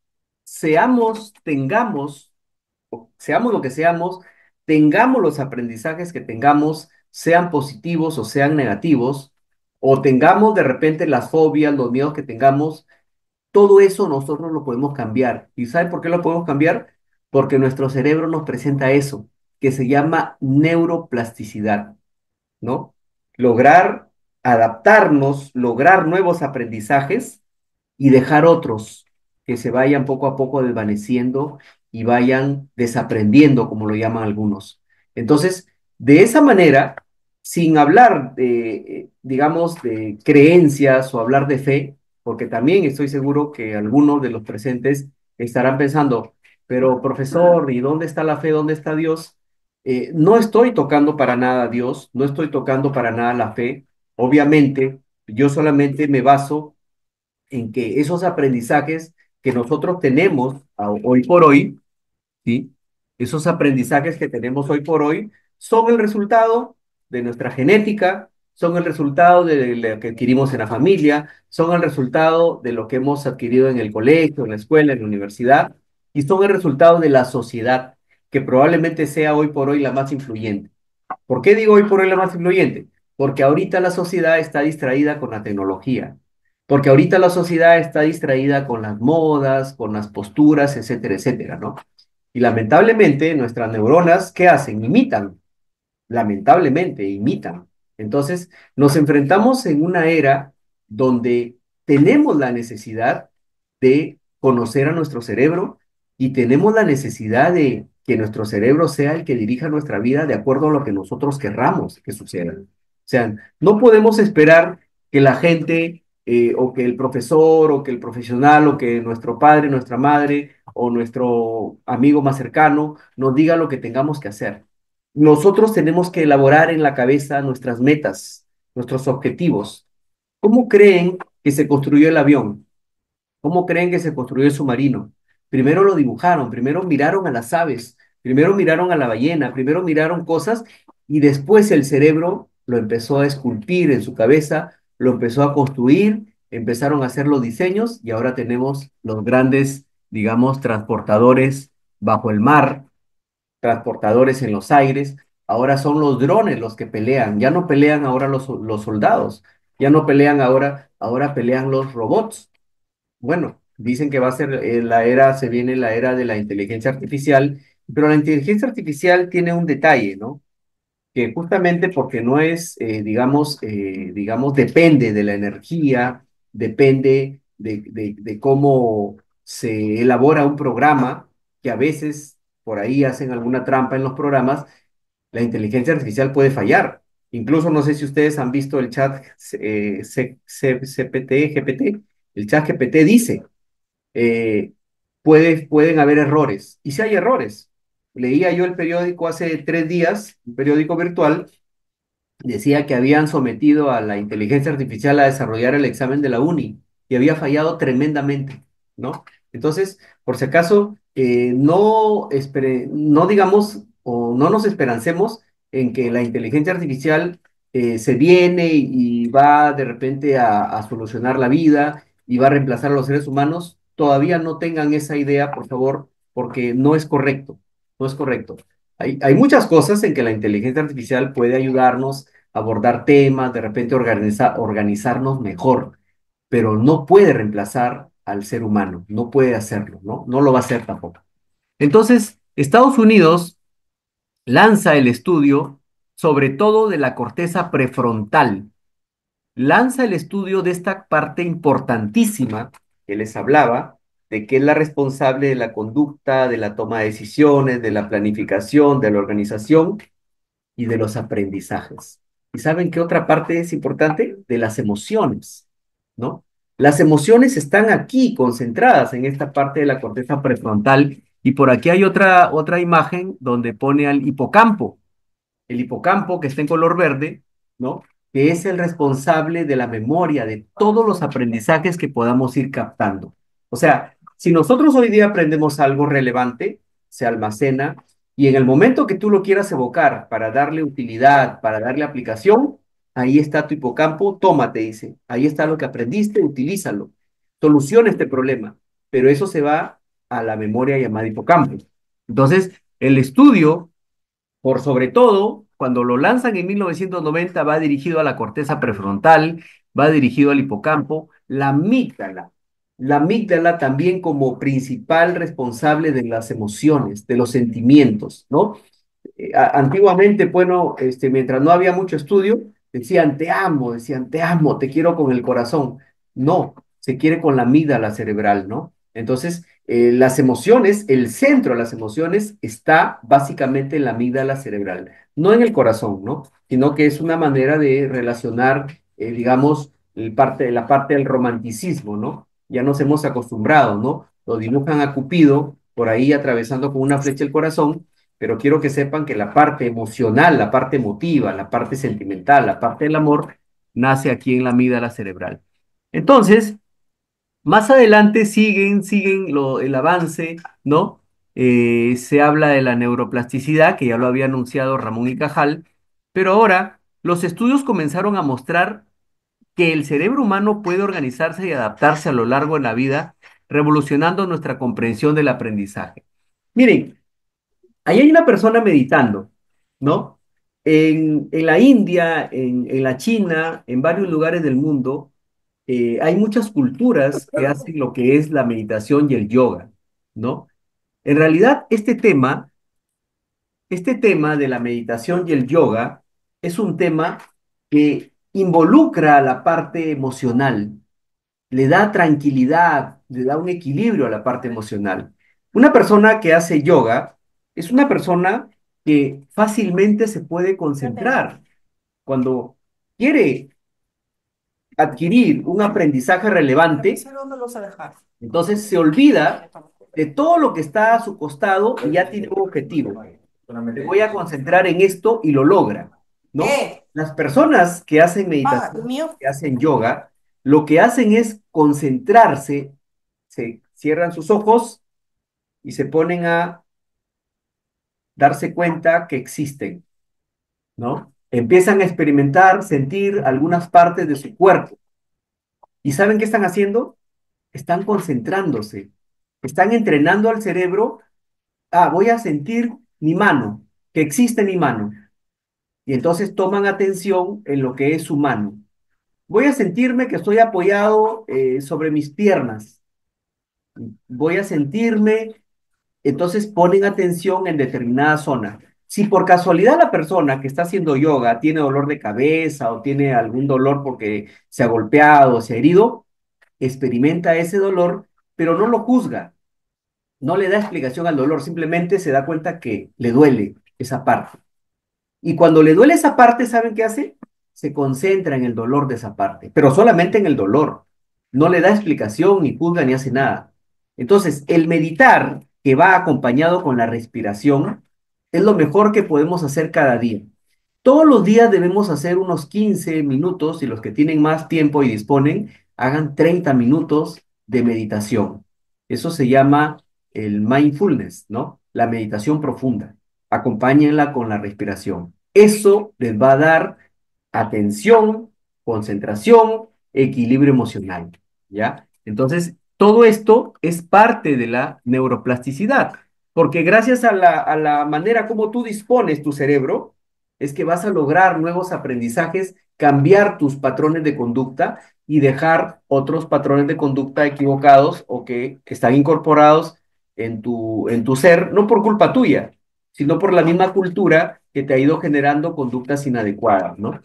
[SPEAKER 1] seamos lo que seamos, tengamos los aprendizajes que tengamos, sean positivos o sean negativos, o tengamos de repente las fobias, los miedos que tengamos, todo eso nosotros lo podemos cambiar. ¿Y saben por qué lo podemos cambiar? Porque nuestro cerebro nos presenta eso, que se llama neuroplasticidad, ¿no? Lograr adaptarnos, lograr nuevos aprendizajes y dejar otros que se vayan poco a poco desvaneciendo y vayan desaprendiendo, como lo llaman algunos. Entonces, de esa manera, sin hablar de, digamos, de creencias o hablar de fe, porque también estoy seguro que algunos de los presentes estarán pensando, pero profesor, ¿y dónde está la fe? ¿Dónde está Dios? No estoy tocando para nada a Dios, no estoy tocando para nada la fe. Obviamente, yo solamente me baso en que esos aprendizajes que nosotros tenemos hoy por hoy, ¿sí? Esos aprendizajes que tenemos hoy por hoy son el resultado de nuestra genética, son el resultado de lo que adquirimos en la familia, son el resultado de lo que hemos adquirido en el colegio, en la escuela, en la universidad, y son el resultado de la sociedad, que probablemente sea hoy por hoy la más influyente. ¿Por qué digo hoy por hoy la más influyente? Porque ahorita la sociedad está distraída con la tecnología, porque ahorita la sociedad está distraída con las modas, con las posturas, etcétera, etcétera, ¿no? Y lamentablemente nuestras neuronas, ¿qué hacen? Imitan, lamentablemente imitan. Entonces, nos enfrentamos en una era donde tenemos la necesidad de conocer a nuestro cerebro y tenemos la necesidad de que nuestro cerebro sea el que dirija nuestra vida de acuerdo a lo que nosotros querramos que suceda. O sea, no podemos esperar que la gente o que el profesor o que el profesional o que nuestro padre, nuestra madre o nuestro amigo más cercano nos diga lo que tengamos que hacer. Nosotros tenemos que elaborar en la cabeza nuestras metas, nuestros objetivos. ¿Cómo creen que se construyó el avión? ¿Cómo creen que se construyó el submarino? Primero lo dibujaron, primero miraron a las aves, primero miraron a la ballena, primero miraron cosas y después el cerebro lo empezó a esculpir en su cabeza, lo empezó a construir, empezaron a hacer los diseños y ahora tenemos los grandes, digamos, transportadores bajo el mar, transportadores en los aires. Ahora son los drones los que pelean, ya no pelean ahora los soldados, ya no pelean ahora, ahora pelean los robots. Bueno, dicen que va a ser la era, se viene la era de la inteligencia artificial, pero la inteligencia artificial tiene un detalle, ¿no? Que justamente porque no es, digamos, depende de la energía, depende de cómo se elabora un programa, que a veces por ahí hacen alguna trampa en los programas, la inteligencia artificial puede fallar. Incluso no sé si ustedes han visto el chat CPT, GPT, el chat GPT dice eh, pueden haber errores. Y si hay errores, leía yo el periódico hace 3 días, un periódico virtual, decía que habían sometido a la inteligencia artificial a desarrollar el examen de la uni y había fallado tremendamente, ¿no? Entonces, por si acaso, no digamos o no nos esperancemos en que la inteligencia artificial se viene y va de repente a solucionar la vida y va a reemplazar a los seres humanos. Todavía no tengan esa idea, por favor, porque no es correcto, no es correcto. Hay muchas cosas en que la inteligencia artificial puede ayudarnos abordar temas, de repente organizarnos mejor, pero no puede reemplazar al ser humano, no puede hacerlo, ¿no? No lo va a hacer tampoco. Entonces, Estados Unidos lanza el estudio sobre todo de la corteza prefrontal, lanza el estudio de esta parte importantísima que les hablaba, de que es la responsable de la conducta, de la toma de decisiones, de la planificación, de la organización y de los aprendizajes. ¿Y saben qué otra parte es importante? De las emociones, ¿no? Las emociones están aquí concentradas en esta parte de la corteza prefrontal y por aquí hay otra imagen donde pone al hipocampo, el hipocampo que está en color verde, ¿no? Que es el responsable de la memoria, de todos los aprendizajes que podamos ir captando. O sea, si nosotros hoy día aprendemos algo relevante, se almacena y en el momento que tú lo quieras evocar para darle utilidad, para darle aplicación, ahí está tu hipocampo, toma, te dice, ahí está lo que aprendiste, utilízalo, soluciona este problema, pero eso se va a la memoria llamada hipocampo. Entonces, el estudio por sobre todo, cuando lo lanzan en 1990, va dirigido a la corteza prefrontal, va dirigido al hipocampo, la amígdala. La amígdala también como principal responsable de las emociones, de los sentimientos, ¿no? Antiguamente, bueno, mientras no había mucho estudio, decían, te amo, te quiero con el corazón. No, se quiere con la amígdala cerebral, ¿no? Entonces, las emociones, el centro de las emociones está básicamente en la amígdala cerebral, no en el corazón, ¿no? Sino que es una manera de relacionar, digamos, la parte del romanticismo, ¿no? Ya nos hemos acostumbrado, ¿no? Lo dibujan a Cupido por ahí atravesando con una flecha el corazón, pero quiero que sepan que la parte emocional, la parte emotiva, la parte sentimental, la parte del amor, nace aquí en la amígdala cerebral. Entonces, más adelante siguen el avance, ¿no? Se habla de la neuroplasticidad, que ya lo había anunciado Ramón y Cajal, pero ahora los estudios comenzaron a mostrar que el cerebro humano puede organizarse y adaptarse a lo largo de la vida, revolucionando nuestra comprensión del aprendizaje. Miren, ahí hay una persona meditando, ¿no? En la India, en la China, en varios lugares del mundo, hay muchas culturas que hacen lo que es la meditación y el yoga, ¿no? En realidad, este tema de la meditación y el yoga es un tema que involucra a la parte emocional, le da tranquilidad, le da un equilibrio a la parte emocional. Una persona que hace yoga es una persona que fácilmente se puede concentrar cuando quiere adquirir un aprendizaje relevante, entonces se olvida de todo lo que está a su costado y ya tiene un objetivo. Me voy a concentrar en esto y lo logra, ¿no? Las personas que hacen meditación, que hacen yoga, lo que hacen es concentrarse, se cierran sus ojos y se ponen a darse cuenta que existen, ¿no? Empiezan a experimentar, sentir algunas partes de su cuerpo. ¿Y saben qué están haciendo? Están concentrándose, están entrenando al cerebro. Ah, voy a sentir mi mano, que existe mi mano. Y entonces toman atención en lo que es su mano. Voy a sentirme que estoy apoyado sobre mis piernas. Voy a sentirme, entonces ponen atención en determinada zona. Si por casualidad la persona que está haciendo yoga tiene dolor de cabeza o tiene algún dolor porque se ha golpeado o se ha herido, experimenta ese dolor, pero no lo juzga, no le da explicación al dolor, simplemente se da cuenta que le duele esa parte. Y cuando le duele esa parte, ¿saben qué hace? Se concentra en el dolor de esa parte, pero solamente en el dolor. No le da explicación, ni juzga, ni hace nada. Entonces, el meditar, que va acompañado con la respiración, es lo mejor que podemos hacer cada día. Todos los días debemos hacer unos 15 minutos y los que tienen más tiempo y disponen, hagan 30 minutos de meditación. Eso se llama el mindfulness, ¿no? La meditación profunda. Acompáñenla con la respiración. Eso les va a dar atención, concentración, equilibrio emocional, ¿ya? Entonces, todo esto es parte de la neuroplasticidad, porque gracias a la manera como tú dispones tu cerebro, es que vas a lograr nuevos aprendizajes, cambiar tus patrones de conducta y dejar otros patrones de conducta equivocados o que están incorporados en tu ser, no por culpa tuya, sino por la misma cultura que te ha ido generando conductas inadecuadas, ¿no?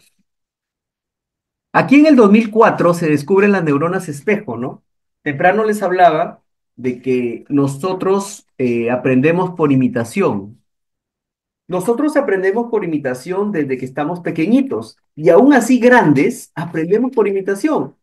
[SPEAKER 1] Aquí en el 2004 se descubren las neuronas espejo, ¿no? Temprano les hablaba de que nosotros aprendemos por imitación. Nosotros aprendemos por imitación desde que estamos pequeñitos y aún así grandes aprendemos por imitación.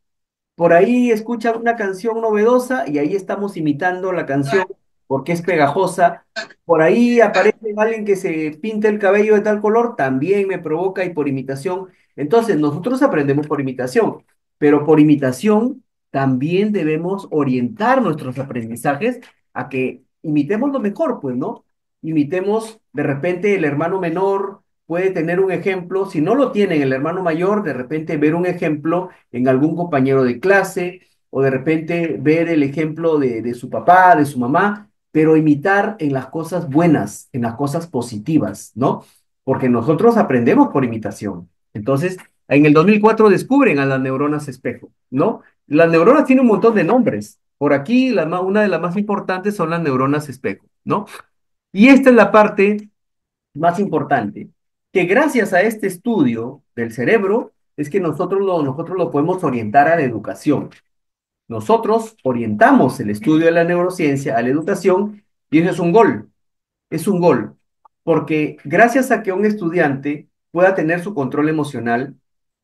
[SPEAKER 1] Por ahí escuchan una canción novedosa y ahí estamos imitando la canción porque es pegajosa. Por ahí aparece alguien que se pinta el cabello de tal color, también me provoca y por imitación. Entonces, nosotros aprendemos por imitación, pero por imitación también debemos orientar nuestros aprendizajes a que imitemos lo mejor, pues, ¿no? Imitemos de repente el hermano menor puede tener un ejemplo, si no lo tiene en el hermano mayor, de repente ver un ejemplo en algún compañero de clase o de repente ver el ejemplo de su papá, de su mamá, pero imitar en las cosas buenas, en las cosas positivas, ¿no? Porque nosotros aprendemos por imitación. Entonces, en el 2004 descubren a las neuronas espejo, ¿no? Las neuronas tienen un montón de nombres. Por aquí, una de las más importantes son las neuronas espejo, ¿no? Y esta es la parte más importante, que gracias a este estudio del cerebro es que nosotros lo podemos orientar a la educación. Nosotros orientamos el estudio de la neurociencia a la educación y eso es un gol, porque gracias a que un estudiante pueda tener su control emocional,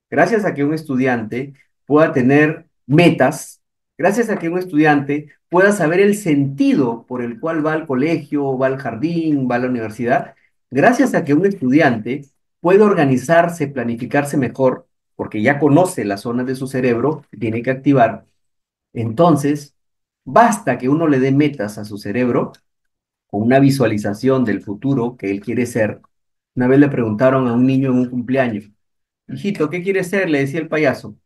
[SPEAKER 1] gracias a que un estudiante pueda tener metas, gracias a que un estudiante pueda saber el sentido por el cual va al colegio, va al jardín, va a la universidad, gracias a que un estudiante puede organizarse, planificarse mejor, porque ya conoce las zonas de su cerebro que tiene que activar, entonces basta que uno le dé metas a su cerebro con una visualización del futuro que él quiere ser. Una vez le preguntaron a un niño en un cumpleaños, hijito, ¿qué quieres ser? Le decía el payaso.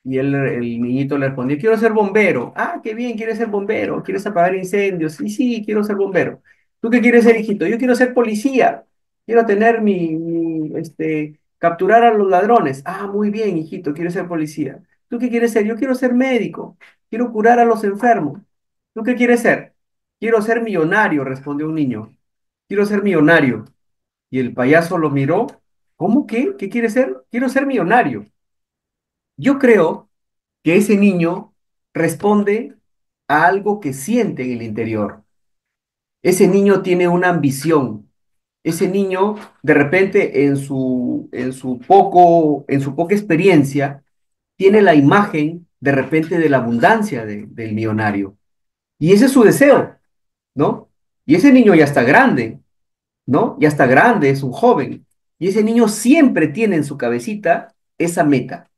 [SPEAKER 1] Y el niñito le respondió, quiero ser bombero. Ah, qué bien, quieres ser bombero. ¿Quieres apagar incendios? Sí, sí, quiero ser bombero. ¿Tú qué quieres ser, hijito? Yo quiero ser policía. Quiero tener capturar a los ladrones. Ah, muy bien, hijito, quiero ser policía. ¿Tú qué quieres ser? Yo quiero ser médico. Quiero curar a los enfermos. ¿Tú qué quieres ser? Quiero ser millonario, respondió un niño. Quiero ser millonario. Y el payaso lo miró. ¿Cómo qué? ¿Qué quiere ser? Quiero ser millonario. Yo creo que ese niño responde a algo que siente en el interior. Ese niño tiene una ambición. Ese niño, de repente, en su poca experiencia, tiene la imagen, de repente, de la abundancia del millonario. Y ese es su deseo, ¿no? Y ese niño ya está grande, ¿no? Ya está grande, es un joven. Y ese niño siempre tiene en su cabecita esa meta,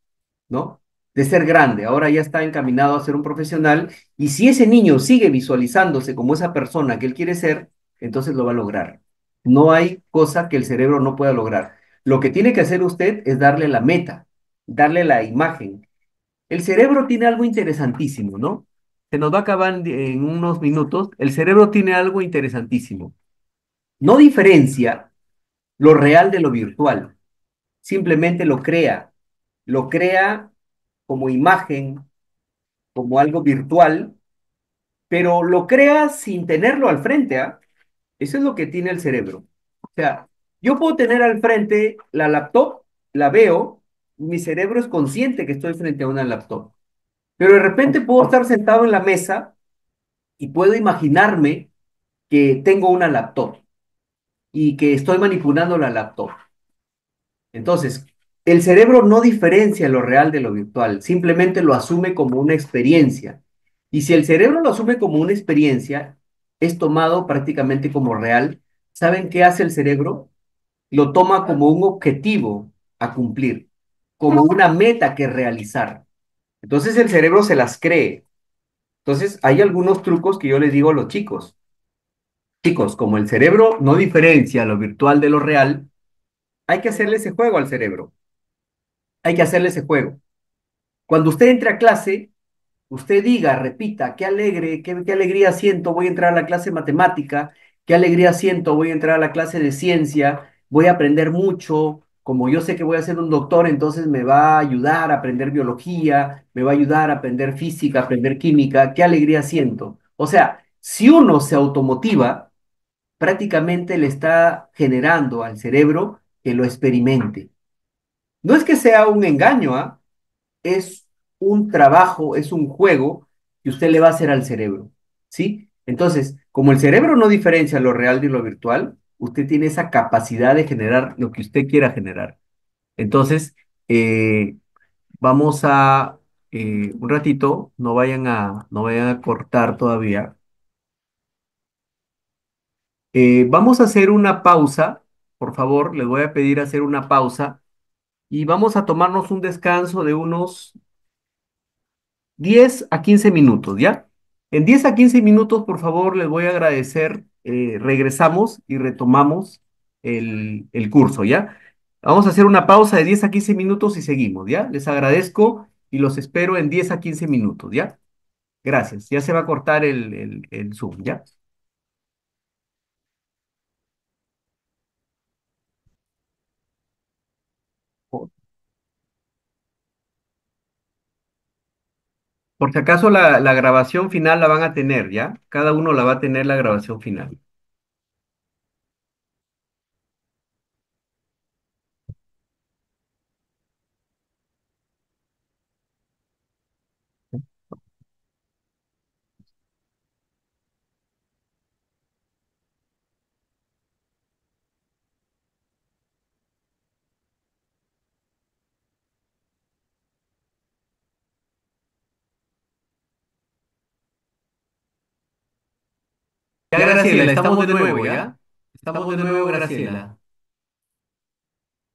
[SPEAKER 1] ¿no? de ser grande, ahora ya está encaminado a ser un profesional, y si ese niño sigue visualizándose como esa persona que él quiere ser, entonces lo va a lograr. No hay cosa que el cerebro no pueda lograr. Lo que tiene que hacer usted es darle la meta, darle la imagen. El cerebro tiene algo interesantísimo, ¿no? Se nos va a acabar en unos minutos. El cerebro tiene algo interesantísimo. No diferencia lo real de lo virtual, simplemente lo crea como imagen, como algo virtual, pero lo crea sin tenerlo al frente, ¿ah? Eso es lo que tiene el cerebro. O sea, yo puedo tener al frente la laptop, la veo, mi cerebro es consciente que estoy frente a una laptop, pero de repente puedo estar sentado en la mesa y puedo imaginarme que tengo una laptop y que estoy manipulando la laptop. Entonces, el cerebro no diferencia lo real de lo virtual, simplemente lo asume como una experiencia. Y si el cerebro lo asume como una experiencia, es tomado prácticamente como real. ¿Saben qué hace el cerebro? Lo toma como un objetivo a cumplir, como una meta que realizar. Entonces el cerebro se las cree. Entonces hay algunos trucos que yo les digo a los chicos. Chicos, como el cerebro no diferencia lo virtual de lo real, hay que hacerle ese juego al cerebro. Hay que hacerle ese juego. Cuando usted entre a clase, usted diga, repita, qué alegre, qué alegría siento, voy a entrar a la clase de matemática, qué alegría siento, voy a entrar a la clase de ciencia, voy a aprender mucho, como yo sé que voy a ser un doctor, entonces me va a ayudar a aprender biología, me va a ayudar a aprender física, a aprender química, qué alegría siento. O sea, si uno se automotiva, prácticamente le está generando al cerebro que lo experimente. No es que sea un engaño, ¿ah? Es un trabajo, es un juego que usted le va a hacer al cerebro, ¿sí? Entonces, como el cerebro no diferencia lo real de lo virtual, usted tiene esa capacidad de generar lo que usted quiera generar. Entonces, eh, vamos a, un ratito, no vayan a cortar todavía. Vamos a hacer una pausa, por favor, les voy a pedir hacer una pausa y vamos a tomarnos un descanso de unos 10 a 15 minutos, ¿ya? En 10 a 15 minutos, por favor, les voy a agradecer. Regresamos y retomamos el curso, ¿ya? Vamos a hacer una pausa de 10 a 15 minutos y seguimos, ¿ya? Les agradezco y los espero en 10 a 15 minutos, ¿ya? Gracias. Ya se va a cortar el Zoom, ¿ya? Por por si acaso la grabación final la van a tener, ¿ya? Cada uno la va a tener la grabación final. Ya, Graciela, estamos de nuevo, ¿ya? Estamos de nuevo, Graciela.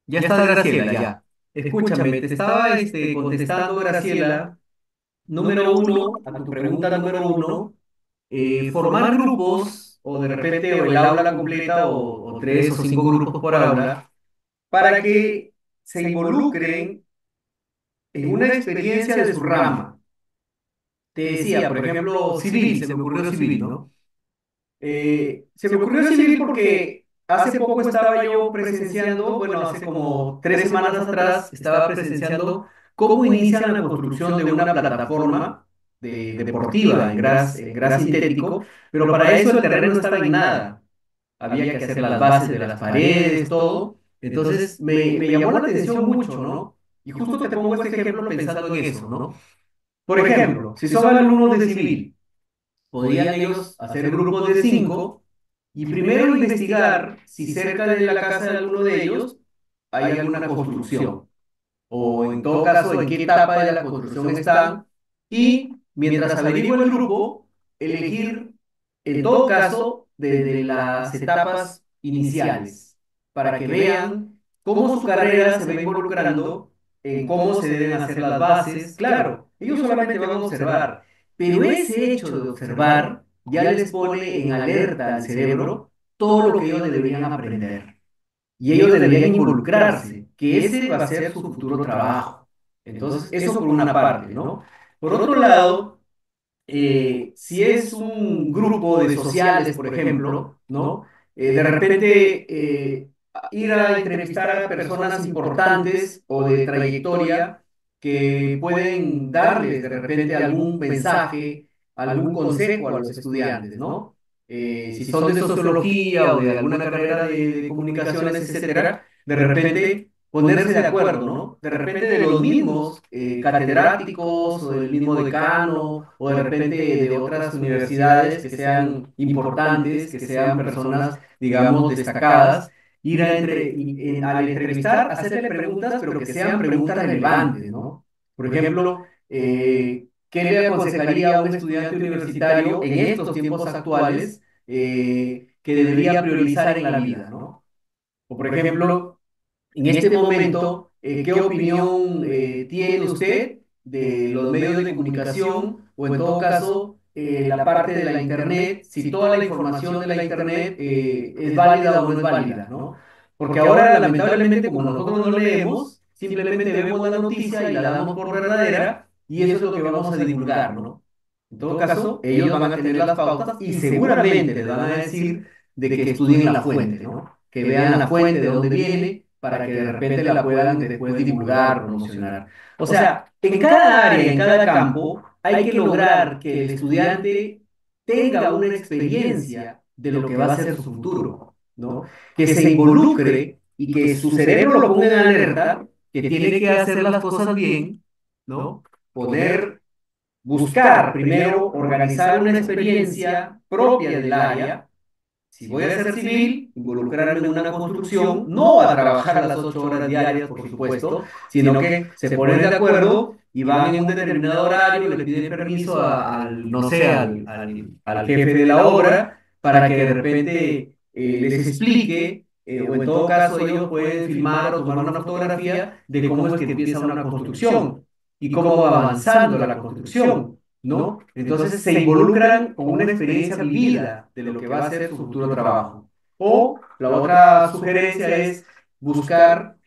[SPEAKER 1] Ya está, Graciela, ya. Escúchame, te estaba contestando, Graciela, número uno, a tu pregunta número uno, formar grupos, o de repente, o el aula completa, o tres o cinco grupos por aula, para que se involucren en una experiencia de su rama. Te decía, por ejemplo, civil, se me ocurrió civil, ¿no? Se me ocurrió civil porque hace poco estaba yo presenciando, bueno, hace como 3 semanas atrás estaba presenciando cómo inician la construcción de una plataforma deportiva en gras sintético, pero para eso el terreno no estaba en nada. Había que hacer las bases de las paredes, todo. Entonces me llamó la atención mucho, ¿no? Y justo te pongo este ejemplo pensando en eso, ¿no? Por ejemplo, si son alumnos de civil, podrían ellos hacer grupos de 5 y primero investigar si cerca de la casa de alguno de ellos hay alguna construcción o en todo caso en qué etapa de la construcción están y mientras averigua el grupo, elegir en todo caso desde las etapas iniciales para que vean cómo su carrera se va involucrando en cómo se deben hacer las bases. Claro, ellos solamente van a observar, pero ese hecho de observar ya les pone en alerta al cerebro todo lo que ellos deberían aprender. Y ellos deberían involucrarse, que ese va a ser su futuro trabajo. Entonces, eso por una parte, ¿no? Por otro lado, si es un grupo de sociales, por ejemplo, ¿no? De repente ir a entrevistar a personas importantes o de trayectoria que pueden darles de repente algún mensaje, algún consejo a los estudiantes, ¿no? Si son de sociología o de alguna carrera de comunicaciones, etcétera, de repente ponerse de acuerdo, ¿no? De repente de los mismos catedráticos o del mismo decano o de repente de otras universidades que sean importantes, que sean personas, digamos, destacadas, ir al entrevistar, hacerle preguntas, pero que sean preguntas relevantes, ¿no? Por ejemplo, ¿qué le aconsejaría a un estudiante universitario en estos tiempos actuales que debería priorizar en la vida, ¿no? O por ejemplo, en este momento, ¿qué opinión tiene usted de los medios de comunicación o en todo caso la parte de la Internet, si toda la información de la Internet es válida o no es válida, ¿no? Porque ahora lamentablemente como nosotros no leemos, simplemente vemos la noticia y la damos por verdadera y eso es lo que vamos a divulgar, ¿no? En todo caso, ellos van a tener las pautas y seguramente les van a decir de que estudien la fuente, ¿no? Que vean la fuente de dónde viene para que de repente la puedan después divulgar, promocionar. O sea, en cada área, en cada campo, hay que lograr que el estudiante tenga una experiencia de lo que va a ser su futuro, ¿no? Que se involucre y que su cerebro lo ponga en alerta, que tiene que hacer las cosas bien, ¿no? Poder buscar primero organizar una experiencia propia del área. Si voy a ser civil, involucrarme en una construcción, no a trabajar las 8 horas diarias, por supuesto, sino que se ponen de acuerdo y van en un determinado horario, le piden permiso al, no sé, al jefe de la obra para que de repente les explique, o en todo caso ellos pueden filmar o tomar una fotografía de cómo es que empieza una construcción y cómo va avanzando la construcción. ¿No? Entonces se involucran con una experiencia vivida de lo que va a ser su futuro trabajo. O la otra sugerencia es buscar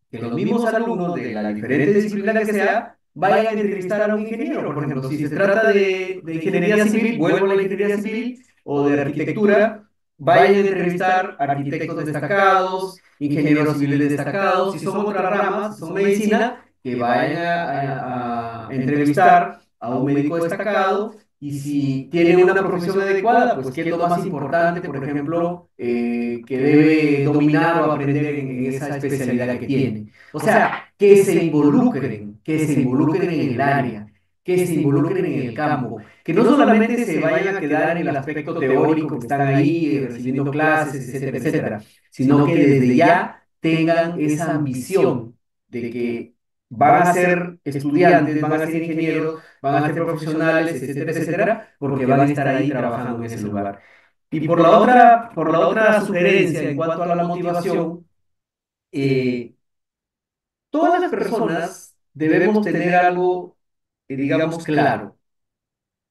[SPEAKER 1] que los mismos alumnos de la diferente disciplina que sea vayan a entrevistar a un ingeniero. Por ejemplo, si se trata de ingeniería civil, vuelvo a la ingeniería civil, o de arquitectura, vayan a entrevistar arquitectos destacados, ingenieros civiles destacados. Si son otras ramas, si son medicina, que vayan a entrevistar a un médico destacado. Y si tiene una profesión adecuada, pues qué es lo más importante, por ejemplo, que debe dominar o aprender en esa especialidad que tiene. O sea, que se involucren en el área, que se involucren en el campo, que no solamente se vayan a quedar en el aspecto teórico, que están ahí recibiendo clases, etcétera, etcétera, sino que desde ya tengan esa ambición de que van a ser estudiantes, van a ser ingenieros, van a ser profesionales, etcétera, etcétera, porque van a estar ahí trabajando en ese lugar. Y por la otra sugerencia en cuanto a la motivación, eh, todas las personas debemos tener algo, digamos, claro,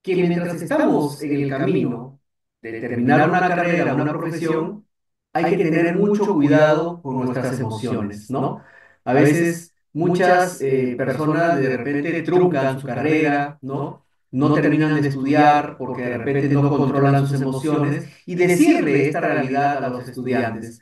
[SPEAKER 1] que mientras estamos en el camino de terminar una carrera, una profesión, hay que tener mucho cuidado con nuestras emociones, ¿no? A veces muchas personas de repente truncan su carrera, ¿no? No terminan de estudiar porque de repente no controlan sus emociones y decirle esta realidad a los estudiantes.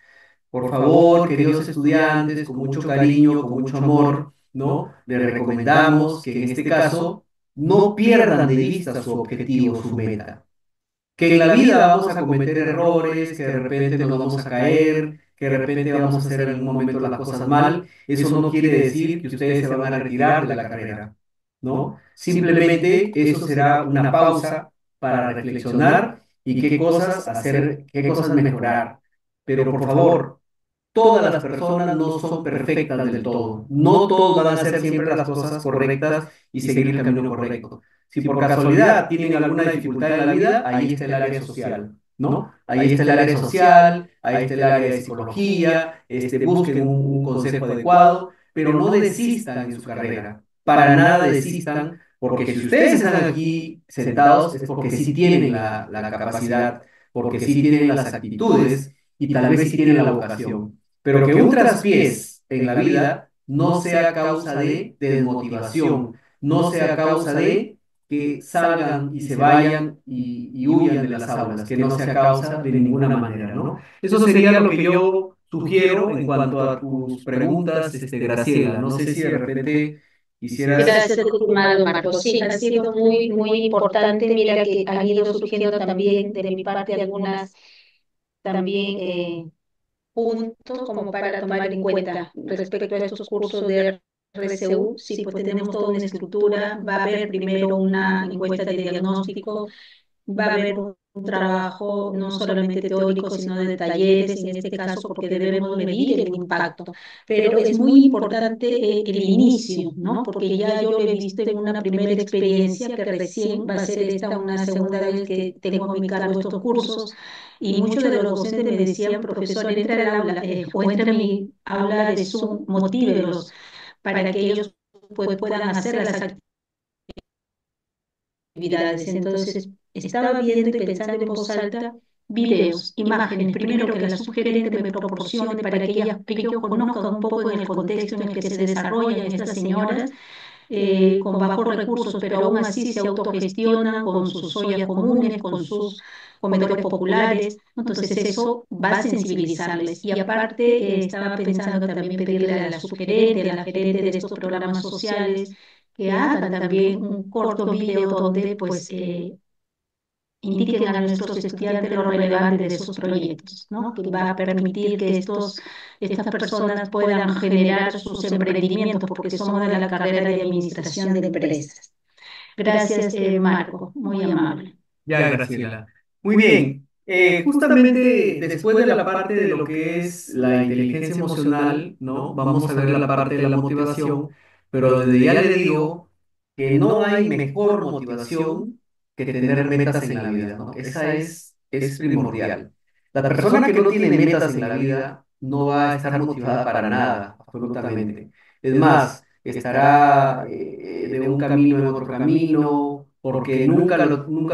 [SPEAKER 1] Por favor, queridos estudiantes, con mucho cariño, con mucho amor, ¿no? Les recomendamos que en este caso no pierdan de vista su objetivo, su meta. Que en la vida vamos a cometer errores, que de repente nos vamos a caer, que de repente vamos a hacer en algún momento las cosas mal. Eso no quiere decir que ustedes se van a retirar de la carrera, ¿no? Simplemente eso será una pausa para reflexionar y qué cosas hacer, qué cosas mejorar. Pero por favor, todas las personas no son perfectas del todo. No todos van a hacer siempre las cosas correctas y seguir el camino correcto. Si por casualidad tienen alguna dificultad en la vida, ahí está el área social, ¿no? Ahí está el área social, ahí está el área de psicología, busquen un consejo adecuado, pero no desistan en su carrera. Para nada desistan, porque si ustedes están aquí sentados es porque sí tienen la capacidad, porque sí tienen las actitudes y tal vez sí tienen la vocación. Pero que un traspiés en la vida no sea causa de desmotivación, no sea causa de que salgan y se vayan y huyan de las aulas, que no sea causa de ninguna manera, ¿no? Eso sería lo que yo sugiero en cuanto a tus preguntas, Graciela. No sé si de repente quisieras...
[SPEAKER 2] Gracias, estimado Marcos. Sí, ha sido muy, muy importante. Mira que han ido surgiendo también de mi parte algunas también puntos como para tomar en cuenta respecto a estos cursos de RCU. Sí, pues tenemos toda una estructura. Va a haber primero una encuesta de diagnóstico, va a haber un trabajo no solamente teórico, sino de talleres, en este caso, porque debemos medir el impacto. Pero es muy importante el inicio, ¿no? Porque ya yo lo he visto en una primera experiencia, que recién va a ser esta una segunda vez que tengo a mi cargo estos cursos, y muchos de los docentes me decían, profesor, entra al aula o entra a mi aula de Zoom, motívelos para que ellos puedan hacer las actividades. Entonces, estaba viendo y pensando en voz alta videos, imágenes, primero que la sugerente me proporcione para que yo conozca un poco en el contexto en el que se desarrollan estas señoras, con bajos recursos, pero aún así se autogestionan con sus ollas comunes, con sus comedores populares. Entonces eso va a sensibilizarles. Y aparte, estaba pensando también pedirle a la subgerente, a la gerente de estos programas sociales, que hagan también un corto video donde pues indiquen a nuestros estudiantes lo relevante de esos proyectos, ¿no? Que va a permitir que estas personas puedan generar sus emprendimientos, porque somos de la carrera de Administración de Empresas. Gracias, Marco, muy amable.
[SPEAKER 1] Ya, Graciela. Muy bien. Justamente después de la parte de lo que es la inteligencia emocional, ¿no? Vamos a ver la parte de la motivación, pero desde ya le digo que no hay mejor motivación que tener metas en la vida, ¿no? Esa es primordial. La persona que no tiene metas en la vida no va a estar motivada para nada, absolutamente. Es más, estará de un camino en otro camino, porque nunca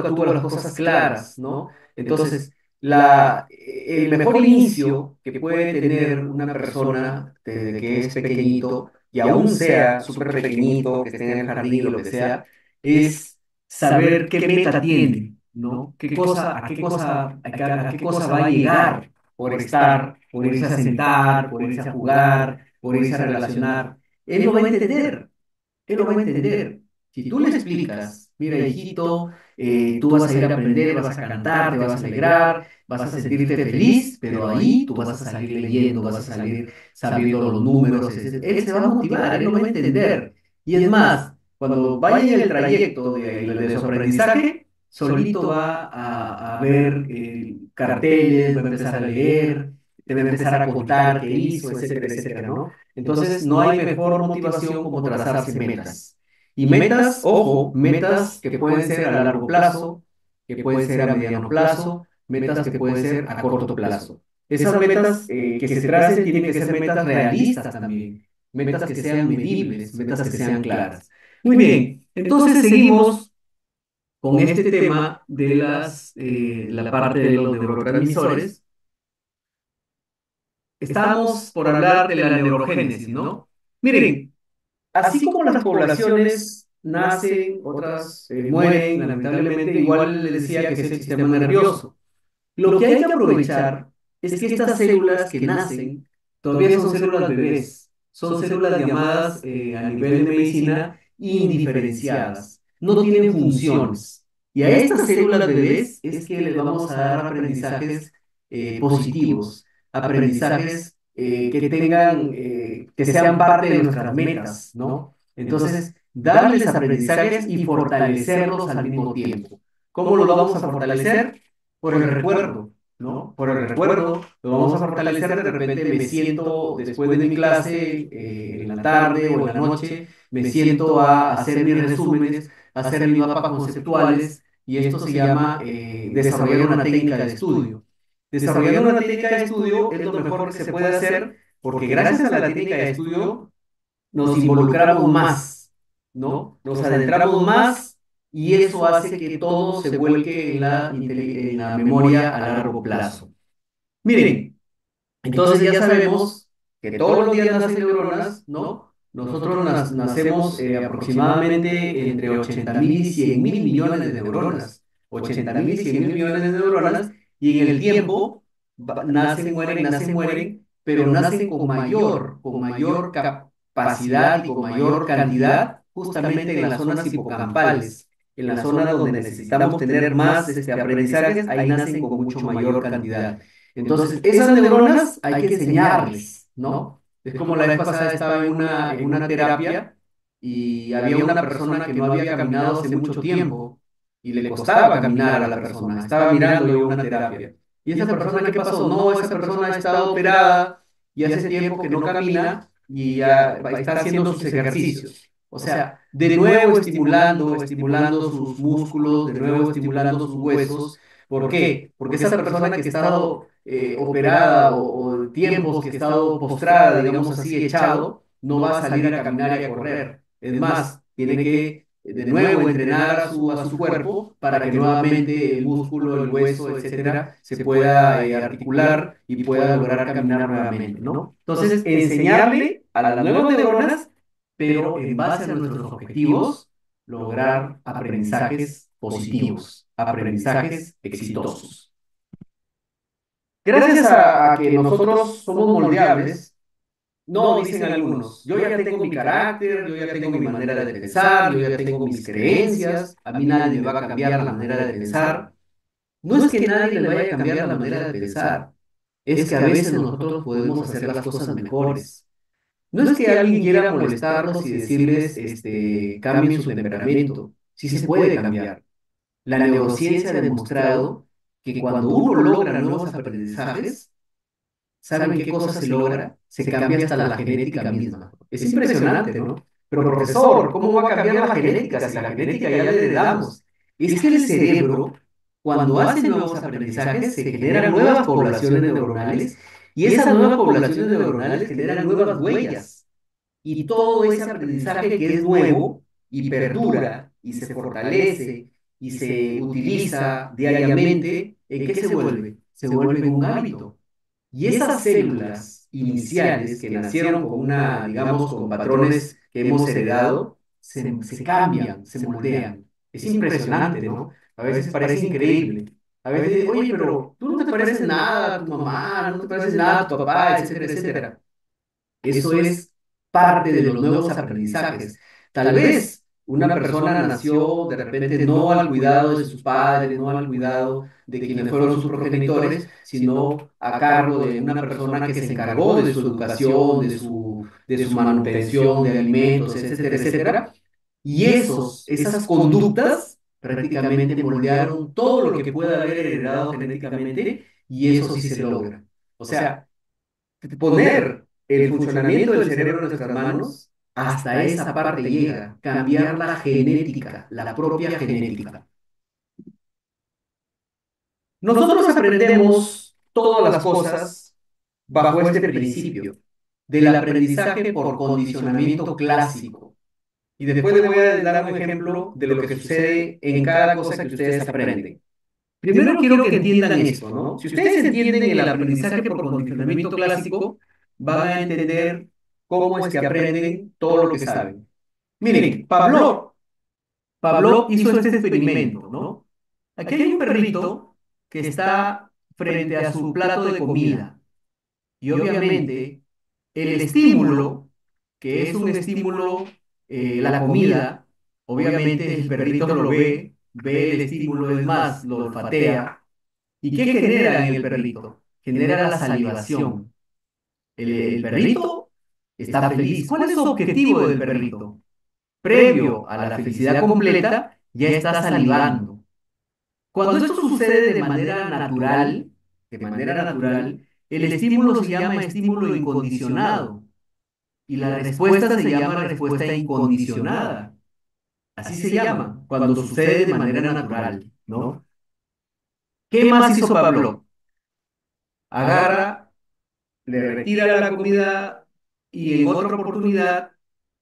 [SPEAKER 1] tuvo las cosas claras, ¿no? Entonces, el mejor inicio que puede tener una persona desde que es pequeñito, y aún sea súper pequeñito, que esté en el jardín o lo que sea, es saber qué meta tiene, ¿no? A qué cosa va a llegar por irse a sentar, por irse a jugar, por irse a relacionar. Él lo va a entender, él lo va a entender. Si tú le explicas, mira, hijito, tú vas a ir a aprender, vas a cantar, te vas a alegrar, vas a sentirte feliz, pero ahí tú vas a salir leyendo, vas a salir sabiendo los números, él se va a motivar, él lo va a entender. Y es más, cuando vaya en el trayecto de su aprendizaje, solito va a ver carteles, va a empezar a leer, te va a empezar a contar qué hizo, etcétera, etcétera, ¿no? Entonces, no hay mejor motivación como trazarse metas. Y metas, ojo, metas que pueden ser a largo plazo, que pueden ser a mediano plazo, metas que pueden ser a corto plazo. Esas metas que se tracen tienen que ser metas realistas también, metas que sean medibles, metas que sean claras. Muy bien, entonces seguimos con este tema de la parte de los neurotransmisores. Estamos por hablar de la neurogénesis, ¿no? Miren, así como las poblaciones nacen, otras mueren, lamentablemente, igual les decía que es el sistema nervioso. Lo que hay que aprovechar es que estas células que nacen todavía son células bebés, son células llamadas a nivel de medicina indiferenciadas, no tienen funciones. Y a estas células bebés es que les vamos a dar aprendizajes positivos, aprendizajes que sean parte de nuestras metas, ¿no? Entonces, darles aprendizajes y fortalecerlos al mismo tiempo. ¿Cómo los vamos a fortalecer? Por el recuerdo, ¿no? Por el recuerdo, lo vamos a fortalecer. De repente me siento después de mi clase, en la tarde o en la noche, me siento a hacer mis resúmenes, a hacer mis mapas conceptuales, y esto se llama desarrollar una técnica de estudio. Desarrollando una técnica de estudio es lo mejor que se puede hacer, porque gracias a la técnica de estudio nos involucramos más, ¿no? Nos adentramos más y eso hace que todo se vuelque en la memoria a largo plazo. Miren, entonces ya sabemos que todos los días nacen neuronas, ¿no? Nosotros nacemos aproximadamente entre 80.000 y 100.000 millones de neuronas. 80.000 y 100.000 millones de neuronas y en el tiempo nacen, mueren, pero nacen con mayor capacidad y con mayor cantidad justamente en las zonas hipocampales, en las zonas donde necesitamos tener más aprendizajes, ahí nacen con mucho mayor cantidad. Entonces, esas neuronas hay que enseñarles, ¿no? Es como la vez pasada estaba en una terapia y había una persona que no había caminado hace mucho tiempo y le costaba caminar a la persona. Estaba mirando yo una terapia. ¿Y esa persona qué pasó? No, esa persona ha estado operada y hace tiempo que no camina y ya está haciendo sus ejercicios. O sea, de nuevo estimulando sus músculos, de nuevo estimulando sus huesos. ¿Por qué? Porque esa persona que ha estado operada o tiempos que ha estado postrada, digamos así, echado, no va a salir a caminar y a correr. Es más, tiene que de nuevo entrenar a su cuerpo para que nuevamente el músculo, el hueso, etcétera, se pueda articular y pueda lograr caminar nuevamente, ¿no? Entonces, enseñarle a las nuevas neuronas, pero en base a nuestros objetivos, lograr aprendizajes positivos, aprendizajes exitosos. Gracias a que nosotros somos moldeables, no, dicen algunos, yo ya tengo mi carácter, yo ya tengo mi manera de pensar, yo ya tengo mis creencias, a mí nadie me va a cambiar la manera de pensar. No es que nadie le vaya a cambiar la manera de pensar, es que a veces nosotros podemos hacer las cosas mejores. No es que alguien quiera molestarlos y decirles, cambien su temperamento, sí se puede cambiar. La neurociencia ha demostrado que cuando uno logra nuevos aprendizajes, ¿saben qué cosa se logra? Se cambia hasta la genética misma. Es impresionante, ¿no? Pero profesor, ¿cómo va a cambiar la genética si la genética ya la heredamos? Es que el cerebro, cuando hace nuevos aprendizajes, se generan nuevas poblaciones neuronales y esas nuevas poblaciones neuronales generan nuevas huellas. Y todo ese aprendizaje que es nuevo y perdura y se fortalece y se utiliza diariamente, ¿en qué se vuelve? Se vuelve en un hábito. Y esas células iniciales que nacieron con digamos, con patrones que hemos heredado, se cambian, se moldean. Es impresionante, ¿no? A veces parece increíble. A veces, oye, pero tú no te pareces nada a tu mamá, no te pareces nada a tu papá, etcétera, etcétera. Eso es parte de los nuevos aprendizajes. Tal vez una persona nació de repente no al cuidado de sus padres, no al cuidado de quienes fueron sus progenitores, sino a cargo de una persona que se encargó de su educación, de su manutención de alimentos, etcétera, etcétera. Y esas conductas prácticamente moldearon todo lo que pueda haber heredado genéticamente y eso sí se logra. O sea, poner el funcionamiento del cerebro en nuestras manos, hasta esa parte llega, cambiar la genética, la propia genética. Nosotros aprendemos todas las cosas bajo este principio del aprendizaje por condicionamiento clásico. Y después les voy a dar un ejemplo de lo que sucede en cada cosa que ustedes aprenden. Primero quiero que entiendan esto, ¿no? Si ustedes entienden el aprendizaje por condicionamiento clásico, van a entender cómo es que aprenden todo lo que saben. Miren, Pablo hizo este experimento, ¿no? Aquí hay un perrito que está frente a su plato de comida y obviamente el estímulo, que es un estímulo, la comida, obviamente el perrito lo ve el estímulo, es más, lo olfatea. ¿Y qué genera en el perrito? Genera la salivación. El perrito está feliz. ¿Cuál es su objetivo del perrito? Previo a la felicidad completa, ya está salivando. Cuando esto sucede de manera natural, el estímulo se llama estímulo incondicionado y la respuesta se llama respuesta incondicionada. Así se llama cuando sucede de manera natural, ¿no? ¿Qué más hizo Pablo? Agarra, le retira la comida y en otra oportunidad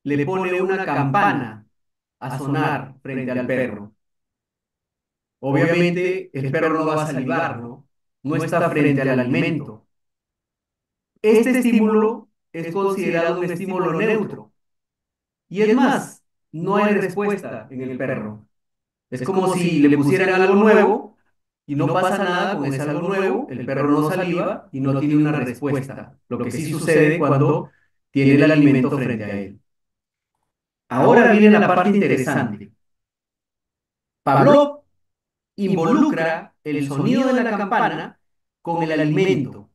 [SPEAKER 1] le pone una campana a sonar frente al perro. Obviamente el perro no va a salivar, ¿no? No está frente al alimento. Este estímulo es considerado un estímulo neutro. Y es más, no hay respuesta en el perro. Es como si le pusieran algo nuevo y no pasa nada con ese algo nuevo, el perro no saliva y no tiene una respuesta. Lo que sí sucede cuando tiene el alimento frente a él. Ahora viene la parte interesante. Pavlov involucra el sonido de la campana con el alimento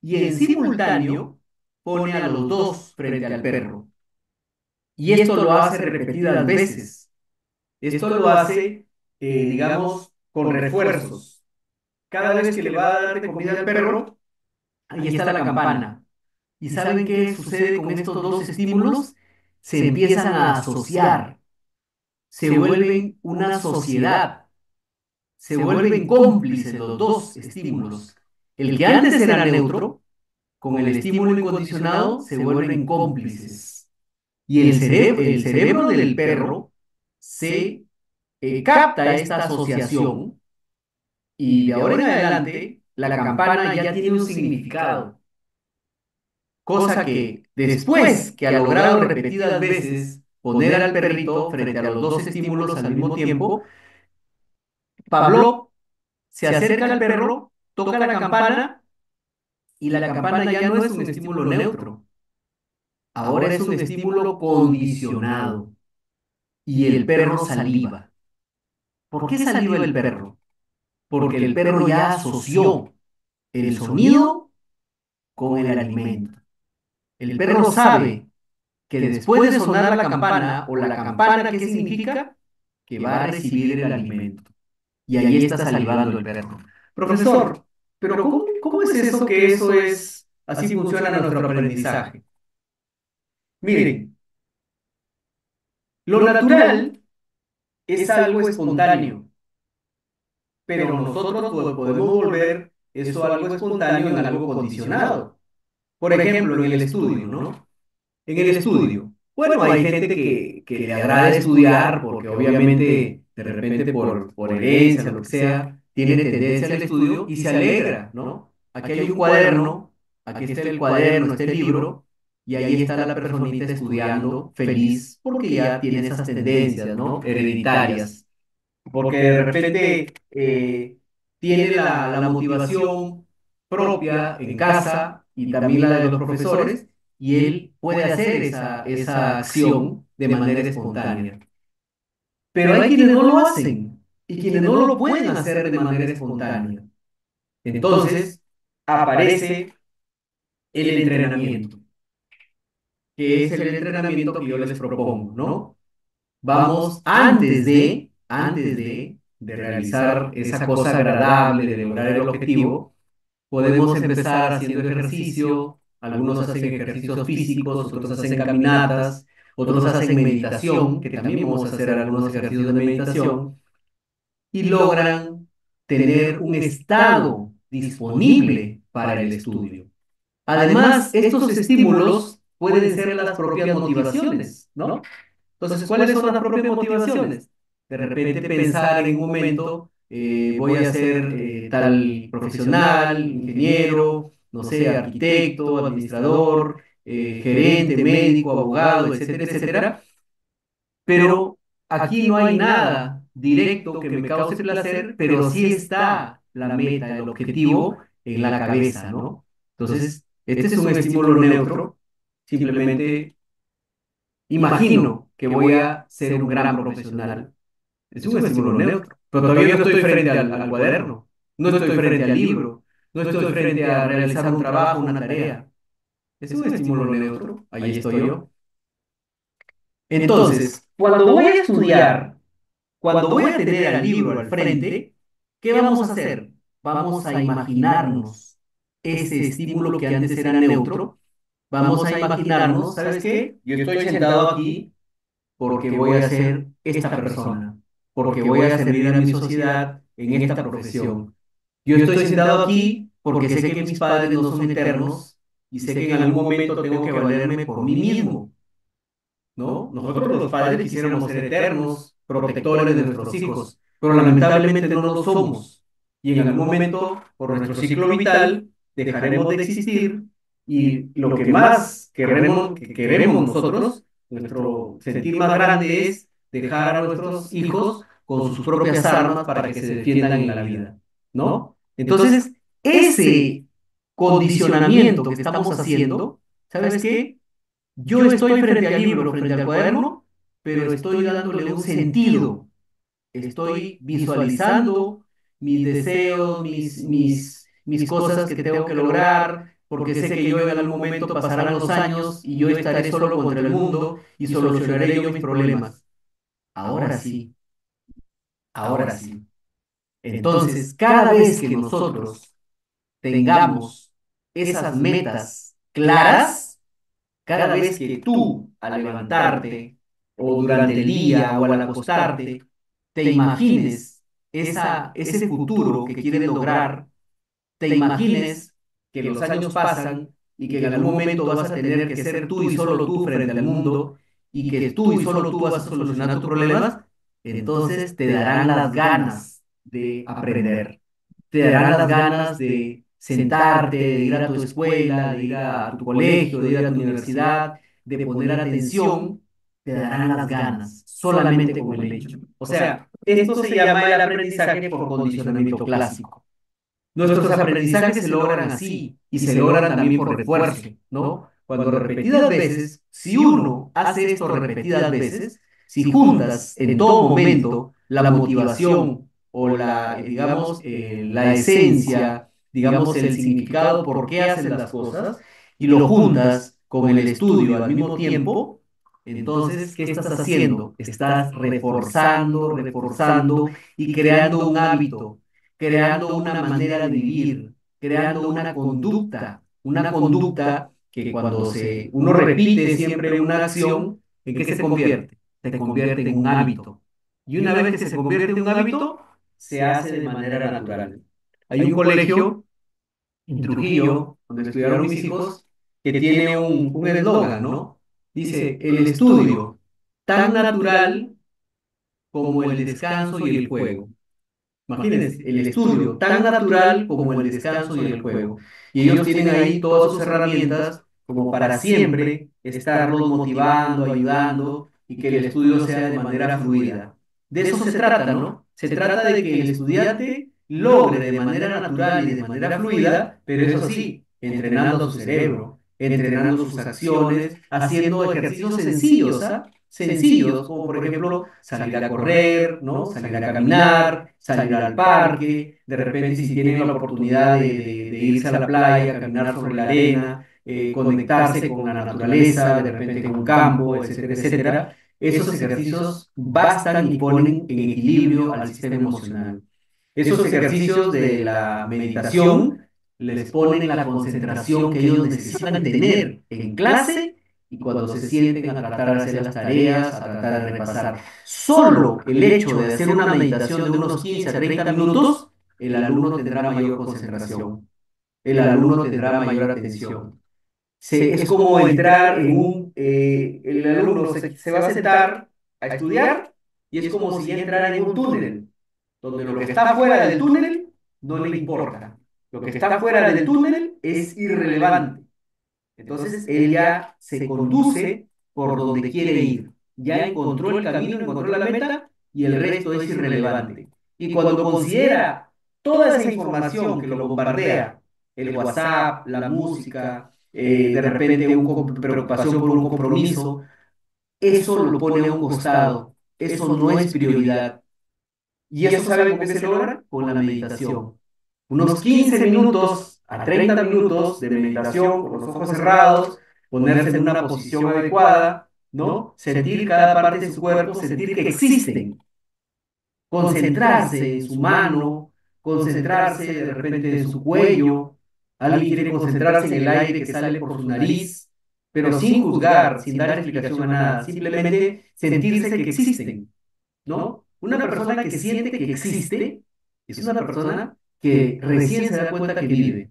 [SPEAKER 1] y en simultáneo pone a los dos frente al perro. Y esto lo hace repetidas veces. Esto lo hace, digamos, con refuerzos. Cada vez que le va a dar de comida al perro, ahí está la campana. ¿Y saben qué sucede con estos dos estímulos? Se empiezan a asociar, se vuelven una sociedad, se vuelven cómplices los dos estímulos. El que antes era neutro, con el estímulo incondicionado, se vuelven cómplices. Y el cerebro del perro se capta esta asociación y de ahora en adelante la campana ya tiene un significado. Cosa que después que ha logrado repetidas veces poner al perrito frente a los dos estímulos al mismo tiempo, Pablo se acerca al perro, toca la campana y la campana ya no es un estímulo neutro, ahora es un estímulo condicionado y el perro saliva. ¿Por qué saliva el perro? Porque el perro ya asoció el sonido con el alimento. El perro sabe que después de sonar la campana o la campana, ¿qué significa? Que va a recibir el alimento. Y ahí está salivando el perro. Profesor, pero ¿cómo es eso que eso es, así funciona nuestro aprendizaje? Miren, lo natural es algo espontáneo, pero nosotros podemos volver eso algo espontáneo en algo condicionado. Por ejemplo, en el estudio, ¿no? En el estudio. Bueno, hay gente que le agrada estudiar porque obviamente de repente por herencia, lo que sea, tiene tendencia al estudio y se alegra, ¿no? Aquí hay un cuaderno, aquí está el cuaderno, está el libro, y ahí está la personita estudiando feliz porque ya tiene esas tendencias, ¿no? Hereditarias. Porque de repente tiene la motivación propia en casa y también la de los profesores, y él puede hacer esa acción de manera espontánea. Pero hay quienes no lo hacen y quienes no lo pueden hacer de manera espontánea. Entonces aparece el entrenamiento, que es el entrenamiento que yo les propongo, ¿no? Vamos antes de realizar esa cosa agradable, de lograr el objetivo, podemos empezar haciendo ejercicio, algunos hacen ejercicios físicos, otros hacen caminatas, otros hacen meditación, que también vamos a hacer algunos ejercicios de meditación, y logran tener un estado disponible para el estudio. Además, estos estímulos pueden ser las propias motivaciones, ¿no? Entonces, ¿cuáles son las propias motivaciones? De repente pensar en un momento, voy a ser tal profesional, ingeniero, no sé, arquitecto, administrador, gerente, médico, abogado, etcétera, etcétera. Pero aquí no hay nada directo que me cause placer, pero sí está la meta, el objetivo en la cabeza, ¿no? Entonces, este es un estímulo neutro, simplemente imagino que voy a ser un gran profesional. Es un estímulo neutro. Pero todavía no estoy frente al cuaderno, no estoy frente al libro, no estoy frente a realizar un trabajo, una tarea. Es un estímulo neutro. Ahí estoy yo. Entonces, cuando voy a estudiar, cuando voy a tener al libro al frente, ¿qué vamos a hacer? Vamos a imaginarnos ese estímulo que antes era neutro. Vamos a imaginarnos, ¿sabes qué? Yo estoy sentado aquí porque voy a ser esta persona, porque voy a servir a mi sociedad en esta profesión. Yo estoy sentado aquí porque sé que mis padres no son eternos y sé que en algún momento tengo que valerme por mí mismo. ¿no? Nosotros los padres quisiéramos ser eternos, protectores de nuestros hijos, pero lamentablemente no lo somos. Y en algún momento, por nuestro ciclo vital, dejaremos de existir y lo que más queremos nosotros, nuestro sentir más grande es dejar a nuestros hijos con sus propias armas para que se defiendan en la vida, ¿no? Entonces, ese condicionamiento que estamos haciendo, ¿sabes qué? Yo estoy frente al libro, frente al cuaderno, pero estoy dándole un sentido. Estoy visualizando mis deseos, mis cosas que tengo que lograr, porque sé que yo en algún momento pasarán los años y yo estaré solo contra el mundo y solucionaré yo mis problemas. Ahora sí, ahora sí. Entonces, cada vez que nosotros tengamos esas metas claras, cada vez que tú, al levantarte, o durante el día, o al acostarte, te imagines ese futuro que quieres lograr, te imagines que los años pasan y que en algún momento vas a tener que ser tú y solo tú frente al mundo, y que tú y solo tú vas a solucionar tus problemas, entonces te darán las ganas de aprender, te darán las ganas de sentarte, de ir a tu escuela, de ir a tu colegio, de ir a tu universidad, de poner atención, te darán las ganas solamente con el hecho. O sea, esto se llama el aprendizaje por condicionamiento clásico. Nuestros aprendizajes se logran así y se logran también por refuerzo, ¿no? Cuando repetidas veces, si uno hace esto repetidas veces, si juntas en todo momento la motivación o la esencia, digamos, el significado por qué haces las cosas, y lo juntas con el estudio al mismo tiempo, entonces, ¿qué estás haciendo? Estás reforzando, reforzando y creando un hábito, creando una manera de vivir, creando una conducta que cuando uno repite siempre una acción, ¿en qué se convierte? Se convierte en un hábito. Y una vez que se convierte en un hábito, se hace de manera natural. Hay un colegio en Trujillo, donde estudiaron mis hijos, que tiene un eslogan, ¿no? Dice, el estudio, tan natural como el descanso y el juego. Imagínense, el estudio tan natural como el descanso y el juego. Y ellos tienen ahí todas sus herramientas como para siempre estarlos motivando, ayudando y que el estudio sea de manera fluida. De eso se trata, ¿no? Se trata de que el estudiante logre de manera natural y de manera fluida, pero eso sí, entrenando su cerebro, entrenando sus acciones, haciendo ejercicios sencillos, ¿ah? Sencillos, como por ejemplo salir a correr, ¿no? Salir a caminar, salir al parque, de repente si tienen la oportunidad de irse a la playa, caminar sobre la arena, conectarse con la naturaleza, de repente en un campo, etcétera, etcétera. Esos ejercicios bastan y ponen en equilibrio al sistema emocional. Esos ejercicios de la meditación les ponen la concentración que ellos necesitan tener en clase y cuando se sienten a tratar de hacer las tareas, a tratar de repasar. Solo el hecho de hacer una meditación de unos 15 a 30 minutos, el alumno tendrá mayor concentración, el alumno tendrá mayor atención. Es como entrar el alumno se va a sentar a estudiar y es como si entrara en un túnel, donde lo que está fuera del túnel no le importa. Lo que está fuera del túnel es irrelevante. Entonces él ya se conduce por donde quiere ir. Ya encontró el camino, encontró la meta y el resto es irrelevante. Y cuando considera toda esa información que lo bombardea, el WhatsApp, la música, de repente una preocupación por un compromiso, eso lo pone a un costado. Eso no es prioridad. ¿Y eso saben con qué se logra? Con la meditación. Unos 15 minutos a 30 minutos de meditación con los ojos cerrados, ponerse en una posición adecuada, ¿no? Sentir cada parte de su cuerpo, sentir que existen, concentrarse en su mano, concentrarse de repente en su cuello, alguien quiere concentrarse en el aire que sale por su nariz, pero sin juzgar, sin dar explicación a nada, simplemente sentirse que existen, ¿no? Una persona que siente que existe es una persona que recién se da cuenta que vive.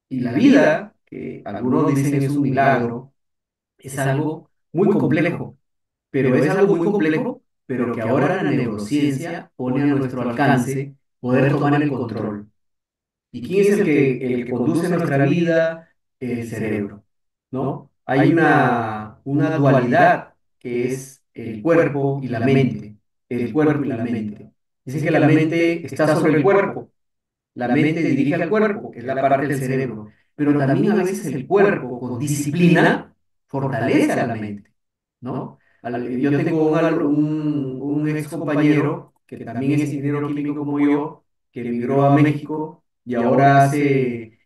[SPEAKER 1] Y la vida, que algunos dicen es un milagro, es algo muy complejo, pero es algo muy complejo, pero que ahora la neurociencia pone a nuestro alcance poder tomar el control. ¿Y quién es el que conduce nuestra vida? El cerebro, ¿no? Hay una dualidad que es el cuerpo y la mente, el cuerpo y la mente. Dice que la mente está sobre el cuerpo, la mente dirige al cuerpo, que es la parte del cerebro, pero también a veces el cuerpo con disciplina fortalece a la mente, ¿no? Yo tengo un ex compañero que también es ingeniero químico como yo, que emigró a México y ahora hace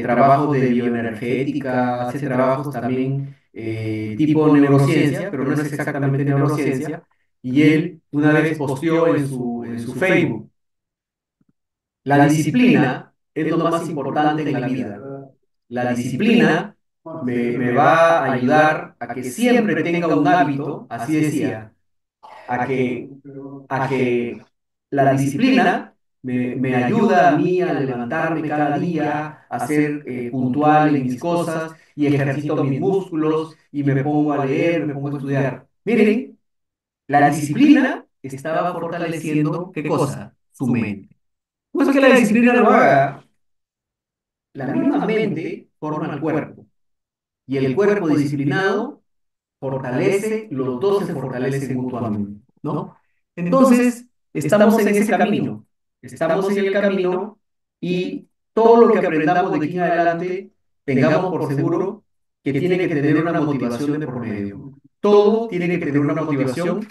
[SPEAKER 1] trabajos de bioenergética, hace trabajos también tipo neurociencia, pero no es exactamente neurociencia, y él una vez posteó en su Facebook: la disciplina es lo más importante en la vida. La disciplina me va a ayudar a que siempre tenga un hábito, así decía, a que, a que la disciplina me ayuda a mí a levantarme cada día, a ser puntual en mis cosas y ejercito mis músculos y me pongo a leer, me pongo a estudiar. Miren, la disciplina estaba fortaleciendo, ¿qué cosa? Su mente. No es que la disciplina lo haga, la misma mente forma el cuerpo y el cuerpo disciplinado fortalece, los dos se fortalecen mutuamente, ¿no? Entonces, estamos en ese camino, estamos en el camino y todo lo que aprendamos de aquí en adelante, tengamos por seguro que tiene que tener una motivación de por medio. Todo tiene que tener una motivación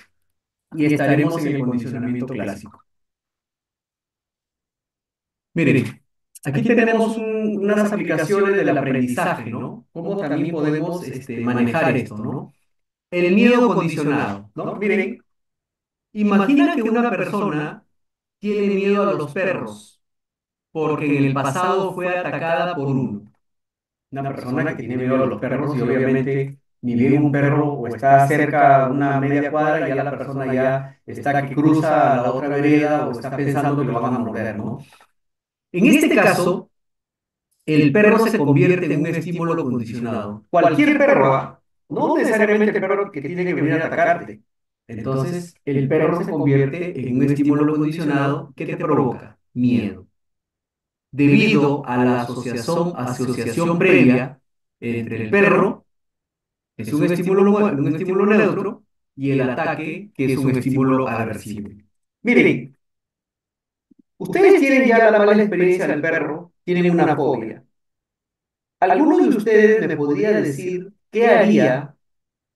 [SPEAKER 1] y estaremos en el condicionamiento clásico. Miren, aquí tenemos unas aplicaciones del aprendizaje, ¿no? Cómo también podemos manejar esto, ¿no? El miedo condicionado, ¿no? Miren, imagina que una persona tiene miedo a los perros porque en el pasado fue atacada por uno. Una persona que tiene miedo a los perros y obviamente ni bien un perro o está cerca de una media cuadra, ya la persona ya está que cruza a la otra vereda o está pensando que lo van a morder, ¿no? En este caso, el perro se convierte en un estímulo condicionado. Cualquier perro, ¿ah? No necesariamente el perro que tiene que venir a atacarte. Entonces, el perro se convierte en un estímulo condicionado que te provoca miedo. Debido a la asociación previa entre el perro, que es un estímulo neutro, y el ataque, que es un estímulo aversivo. Miren, ustedes tienen ya la mala experiencia del perro, tienen una fobia. ¿Alguno de ustedes me podría decir qué haría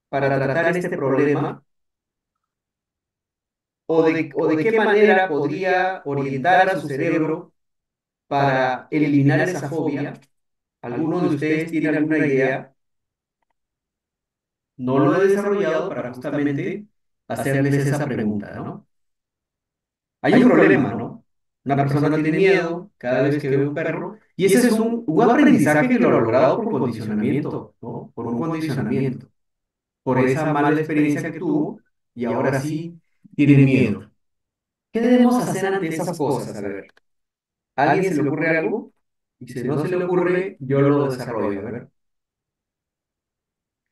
[SPEAKER 1] para tratar este problema o de qué manera podría orientar a su cerebro para eliminar esa fobia? ¿Alguno de ustedes tiene alguna idea? No lo he desarrollado para justamente hacerles esa pregunta, ¿no? Hay un problema, ¿no? Una persona tiene miedo cada vez que ve un perro y ese es un aprendizaje que lo ha logrado por condicionamiento, ¿no? Por un condicionamiento, por esa mala experiencia que tuvo y ahora sí tiene miedo. ¿Qué debemos hacer ante esas cosas? A ver, ¿a alguien se le ocurre algo? Y si no se le ocurre, yo lo desarrollo. A ver,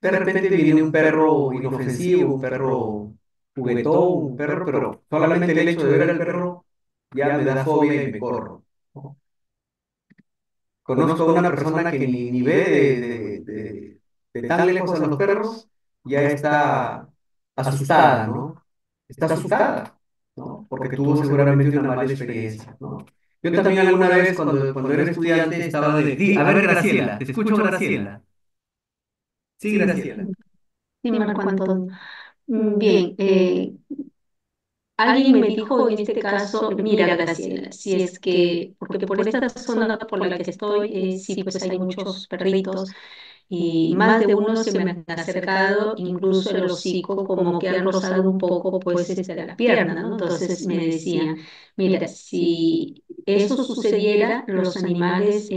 [SPEAKER 1] de repente viene un perro inofensivo, un perro juguetón, un perro, pero solamente el hecho de ver al perro ya me da fobia y me corro, ¿no? Conozco a una persona que ni ve de tan lejos a los perros, ya está asustada, ¿no? Está asustada, ¿no? Porque tuvo seguramente una mala experiencia, ¿no? Yo también alguna vez cuando era estudiante estaba a ver, Graciela, te escucho, Graciela. Sí, Graciela.
[SPEAKER 2] Sí, Marco Antonio. Bien, alguien me dijo en este caso, mira, Graciela, si es que, porque por esta zona por la que estoy, sí, pues hay muchos perritos y más de uno se me han acercado, incluso el hocico, como que han rozado un poco, pues, la pierna, ¿no? Entonces me decían, mira, si eso sucediera, los animales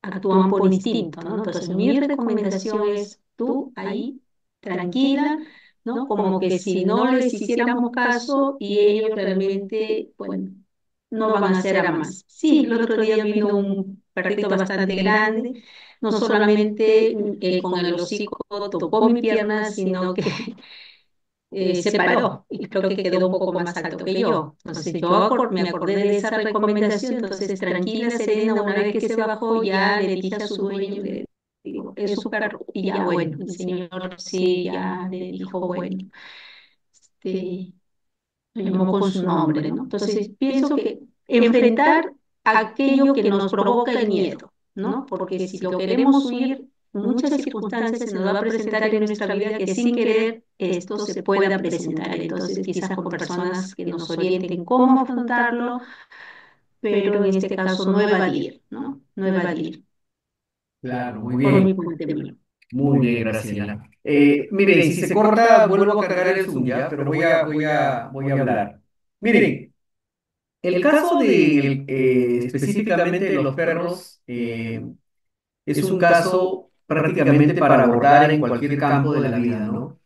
[SPEAKER 2] actúan por instinto, ¿no? Entonces, mi recomendación es tú ahí, tranquila, ¿no? Como que si no les hiciéramos caso y ellos realmente, bueno, no van a ser a más. Sí, el otro día vino un perrito bastante grande, no solamente con el hocico tocó mi pierna, sino que se paró y creo que quedó un poco más alto que yo. Entonces yo me acordé de esa recomendación, entonces tranquila, serena, una vez que se bajó, ya le dije a su dueño, le digo, es su perro, y ya bueno, el señor sí, ya le dijo, bueno, este, lo llamó con su nombre, ¿no? Entonces pienso que enfrentar aquello que nos provoca el miedo, ¿no? Porque si lo queremos huir, muchas circunstancias se nos va a presentar en nuestra vida que sin querer esto se pueda presentar. Entonces, quizás con personas que nos orienten cómo afrontarlo, pero en este caso no evadir, ¿no? No evadir,
[SPEAKER 1] Claro, muy
[SPEAKER 2] por mi
[SPEAKER 1] bien,
[SPEAKER 2] punto de vista.
[SPEAKER 1] muy bien, Graciela. Miren, si se corta, vuelvo a cargar el Zoom ya, pero voy a hablar. Miren, el caso de específicamente de los perros es un caso prácticamente para abordar en cualquier campo de la vida, ¿no?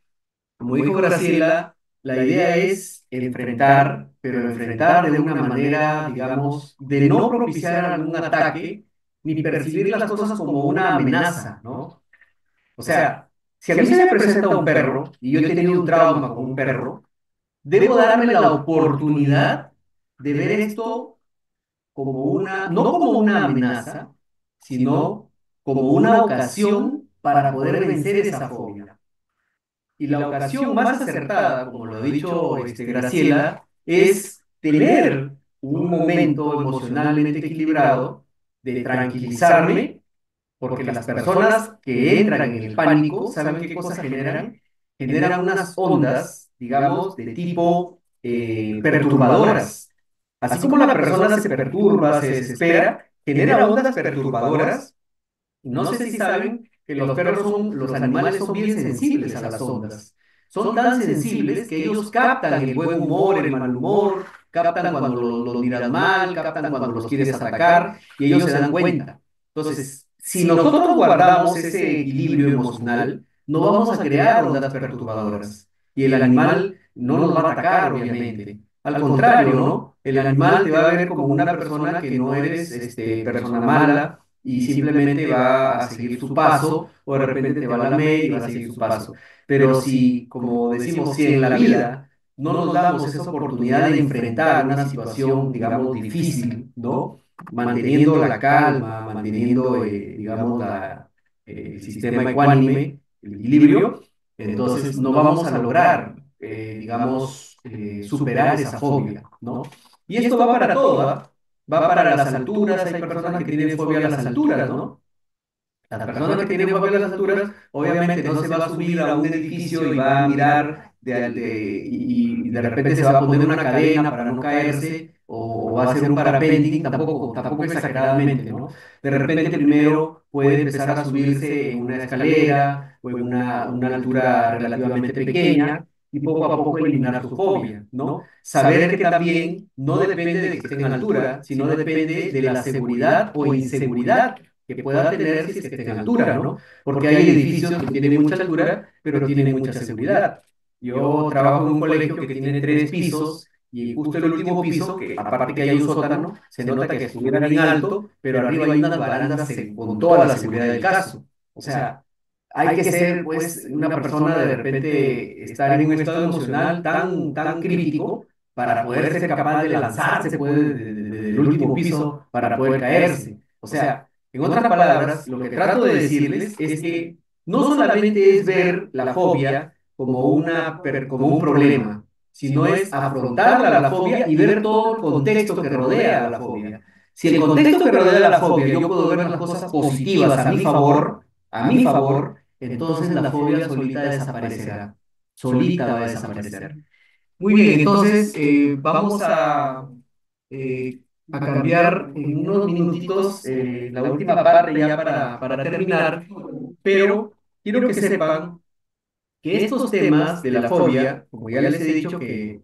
[SPEAKER 1] Como dijo Graciela, la idea es enfrentar, pero enfrentar de una manera, digamos, de no propiciar algún ataque ni percibir las cosas como una amenaza, ¿no? O sea, si a mí se me presenta un perro y yo he tenido un trauma con un perro, debo darme la oportunidad de ver esto como una, no como una amenaza, sino como una ocasión para poder vencer esa fobia. Y la ocasión más acertada, como lo ha dicho Graciela, es tener un momento emocionalmente equilibrado de tranquilizarme, porque las personas que entran en el pánico, ¿saben qué cosas generan? Generan unas ondas, digamos, de tipo perturbadoras. Así como la persona se perturba, se desespera, genera ondas perturbadoras. No sé si saben que los perros son, los animales son bien sensibles a las ondas. Son tan sensibles que ellos captan el buen humor, el mal humor, captan cuando los miras mal, captan cuando los quieres atacar y ellos se dan cuenta. Entonces, si nosotros guardamos ese equilibrio emocional, no vamos a crear ondas perturbadoras y el animal no nos va a atacar, obviamente. Al contrario, ¿no? El animal te va a ver como una persona que no eres persona mala y simplemente va a seguir su paso, o de repente te va a lamer y va a seguir su paso. Pero si, como decimos, si en la vida no nos damos esa oportunidad de enfrentar una situación, digamos, difícil, ¿no? Manteniendo la calma, manteniendo, digamos, el sistema ecuánime, el equilibrio, entonces no vamos a lograr, digamos, superar esa fobia, ¿no? Y esto va para todo, ¿ah? Va para las alturas, hay personas que tienen fobia a las alturas, ¿no? Las personas que tienen fobia a las alturas, obviamente no se va a subir a un edificio y va a mirar y de repente se va a poner una cadena para no caerse o va a hacer un parapenting, tampoco exageradamente, ¿no? De repente primero puede empezar a subirse en una escalera o en una altura relativamente pequeña y poco a poco eliminar su fobia, ¿no? Saber que también no depende de que esté en altura, sino depende de la seguridad o inseguridad que pueda tener si es que esté en altura, ¿no? Porque hay edificios que tienen mucha altura, pero tienen mucha seguridad. Yo trabajo en un colegio que tiene 3 pisos y justo el último piso, que aparte que hay un sótano, se nota que estuviera bien alto, pero arriba hay unas barandas con toda la seguridad del caso. O sea, hay que ser, pues, una persona de repente estar en un estado emocional tan crítico para poder ser capaz de lanzarse puede, del último piso para poder caerse. O sea, en otras palabras, lo que trato de decirles es que no solamente es ver la fobia como como un problema, sino es afrontar la fobia y ver todo el contexto que rodea a la fobia. Si el contexto que rodea a la fobia yo puedo ver las cosas positivas a mi favor, entonces la fobia solita desaparecerá. Solita va a desaparecer. Muy bien, entonces vamos eh, a cambiar en unos minutitos la última parte ya para terminar, pero quiero que sepan que estos temas de la fobia, como ya les he dicho que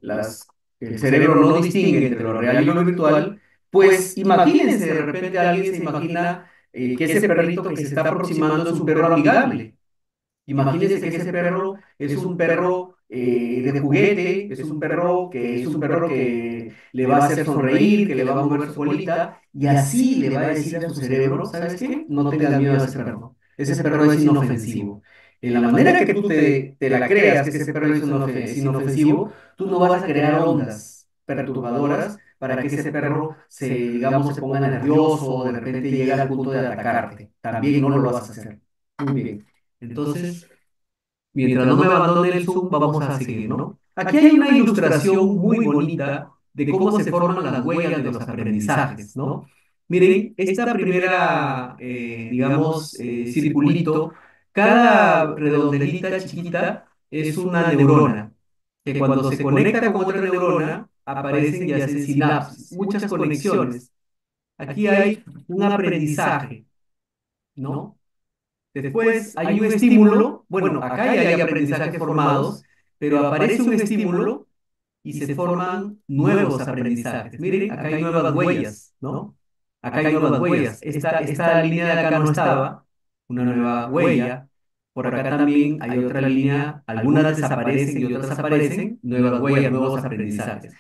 [SPEAKER 1] el cerebro no distingue entre lo real y lo virtual, pues imagínense, de repente alguien se imagina que ese perrito que se está aproximando es un perro amigable. Imagínense que ese perro es un perro de juguete, es un perro que le va a hacer sonreír, que le va a mover su colita, y así le va a decir a su cerebro, ¿sabes qué? No tengas miedo a ese perro. Ese perro es inofensivo. En la manera que tú te la creas que ese perro es inofensivo, tú no vas a crear ondas perturbadoras para que ese perro digamos, se ponga nervioso o de repente llegue al punto de atacarte. También no lo vas a hacer. Muy bien. Entonces, mientras no me abandone el Zoom, vamos a seguir, ¿no? Aquí hay una ilustración muy bonita de cómo se forman las huellas de los aprendizajes, ¿no? Miren, esta primera, digamos, circulito, cada redondelita chiquita es una neurona, que cuando se conecta con otra neurona, aparecen y hacen sinapsis, muchas conexiones. Aquí hay un aprendizaje, ¿no? Después hay un estímulo, bueno, acá ya hay aprendizajes formados, pero aparece un estímulo y se forman nuevos aprendizajes. Miren, acá hay nuevas huellas, ¿no? Acá hay nuevas huellas. Esta línea de acá no estaba, una nueva huella. Por acá también hay otra línea, algunas desaparecen y otras aparecen, nuevas huellas, nuevos aprendizajes.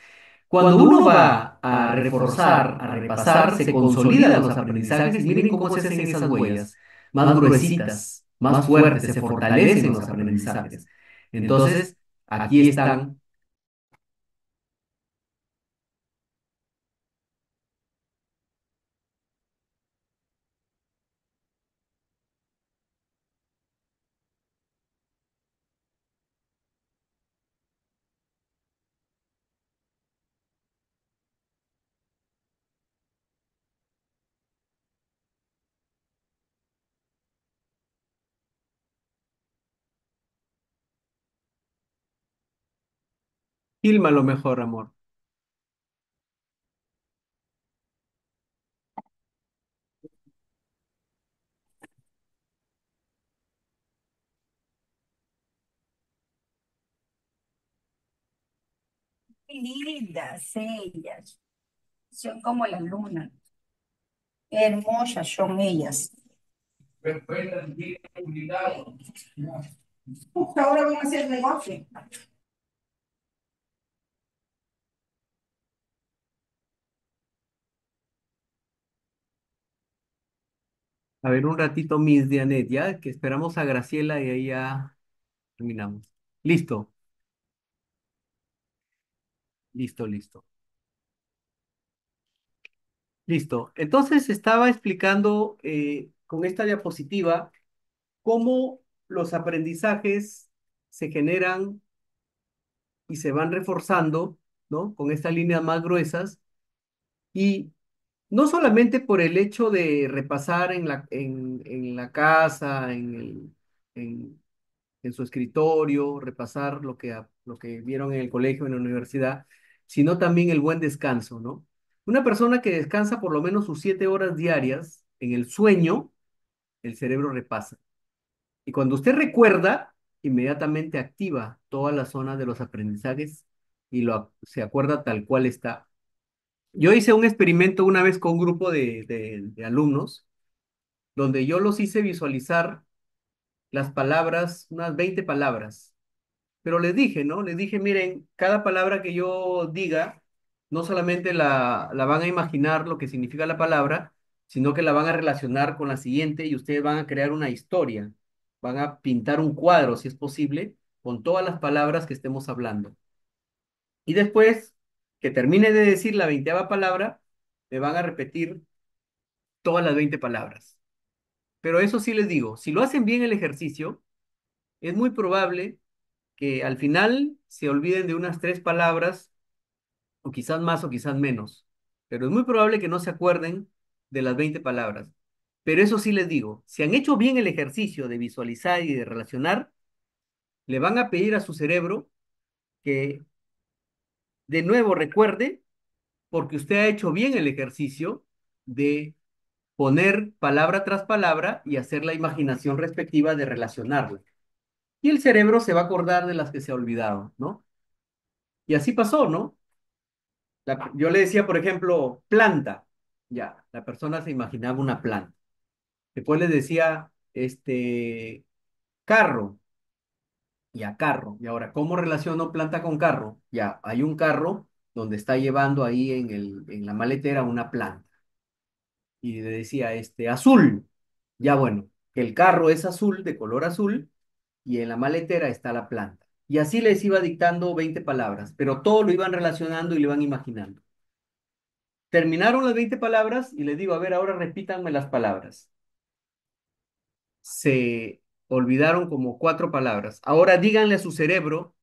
[SPEAKER 1] Cuando uno va a reforzar, a repasar, se consolidan los aprendizajes y miren cómo se hacen esas huellas, más gruesitas, más fuertes, se fortalecen los aprendizajes. Entonces, aquí están. Filma lo mejor, amor.
[SPEAKER 3] Lindas ellas, son como la luna, hermosas son ellas. Ahora van a hacer negocio.
[SPEAKER 1] A ver, un ratito, Miss Dianet, ya que esperamos a Graciela y ahí ya terminamos. Listo, listo, listo. Listo. Entonces estaba explicando con esta diapositiva cómo los aprendizajes se generan y se van reforzando, ¿no? Con estas líneas más gruesas y no solamente por el hecho de repasar en la casa, en su escritorio, repasar lo que vieron en el colegio, en la universidad, sino también el buen descanso, ¿no? Una persona que descansa por lo menos sus 7 horas diarias en el sueño, el cerebro repasa. Y cuando usted recuerda, inmediatamente activa todas las zonas de los aprendizajes y se acuerda tal cual está. Yo hice un experimento una vez con un grupo de alumnos, donde yo los hice visualizar las palabras, unas 20 palabras. Pero les dije, ¿no? Les dije, miren, cada palabra que yo diga, no solamente la van a imaginar lo que significa la palabra, sino que la van a relacionar con la siguiente y ustedes van a crear una historia. Van a pintar un cuadro, si es posible, con todas las palabras que estemos hablando. Y después que termine de decir la 20ª palabra, me van a repetir todas las 20 palabras. Pero eso sí les digo, si lo hacen bien el ejercicio, es muy probable que al final se olviden de unas 3 palabras, o quizás más o quizás menos. Pero es muy probable que no se acuerden de las 20 palabras. Pero eso sí les digo, si han hecho bien el ejercicio de visualizar y de relacionar, le van a pedir a su cerebro que de nuevo recuerde, porque usted ha hecho bien el ejercicio de poner palabra tras palabra y hacer la imaginación respectiva de relacionarla. Y el cerebro se va a acordar de las que se ha olvidado, ¿no? Y así pasó, ¿no? Yo le decía, por ejemplo, planta. Ya, la persona se imaginaba una planta. Después le decía, carro. Ya, carro. Y ahora, ¿cómo relaciono planta con carro? Ya, hay un carro donde está llevando ahí en la maletera una planta. Y le decía, azul. Ya bueno, el carro es azul, de color azul, y en la maletera está la planta. Y así les iba dictando 20 palabras, pero todo lo iban relacionando y lo iban imaginando. Terminaron las 20 palabras y les digo, a ver, ahora repítanme las palabras. Se olvidaron como 4 palabras. Ahora díganle a su cerebro,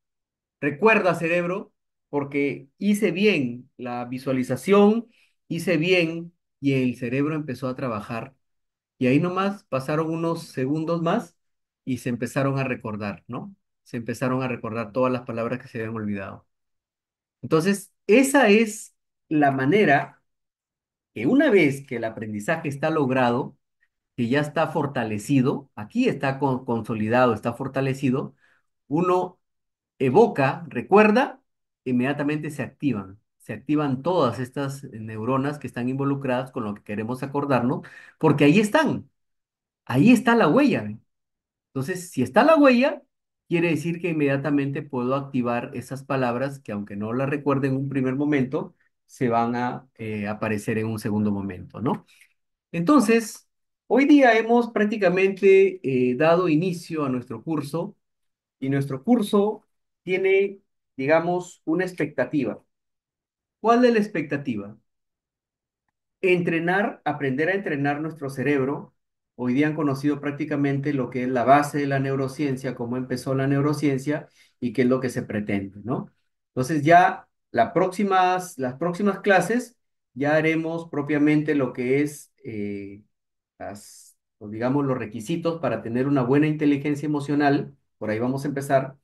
[SPEAKER 1] recuerda cerebro, porque hice bien la visualización, hice bien y el cerebro empezó a trabajar. Y ahí nomás pasaron unos segundos más y se empezaron a recordar, ¿no? Se empezaron a recordar todas las palabras que se habían olvidado. Entonces, esa es la manera que una vez que el aprendizaje está logrado, que ya está fortalecido, aquí está consolidado, está fortalecido, uno evoca, recuerda, inmediatamente se activan todas estas neuronas que están involucradas con lo que queremos acordarnos, porque ahí está la huella. ¿Ve? Entonces, si está la huella, quiere decir que inmediatamente puedo activar esas palabras que aunque no las recuerde en un primer momento, se van a aparecer en un segundo momento, ¿no? Entonces, hoy día hemos prácticamente dado inicio a nuestro curso y nuestro curso tiene, digamos, una expectativa. ¿Cuál es la expectativa? Entrenar, aprender a entrenar nuestro cerebro. Hoy día han conocido prácticamente lo que es la base de la neurociencia, cómo empezó la neurociencia y qué es lo que se pretende, ¿no? Entonces ya las próximas clases ya haremos propiamente lo que es digamos, los requisitos para tener una buena inteligencia emocional. Por ahí vamos a empezar.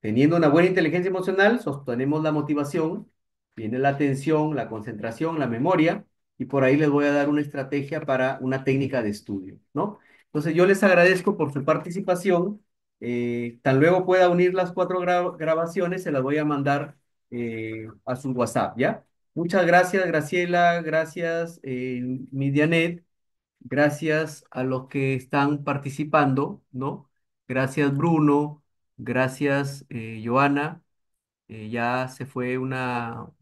[SPEAKER 1] Teniendo una buena inteligencia emocional, sostenemos la motivación, viene la atención, la concentración, la memoria, y por ahí les voy a dar una estrategia para una técnica de estudio, ¿no? Entonces yo les agradezco por su participación. Tan luego pueda unir las 4 grabaciones, se las voy a mandar a su WhatsApp, ¿ya? Muchas gracias, Graciela, gracias, Midianet. Gracias a los que están participando, ¿no? Gracias, Bruno. Gracias, Joana. Ya se fue una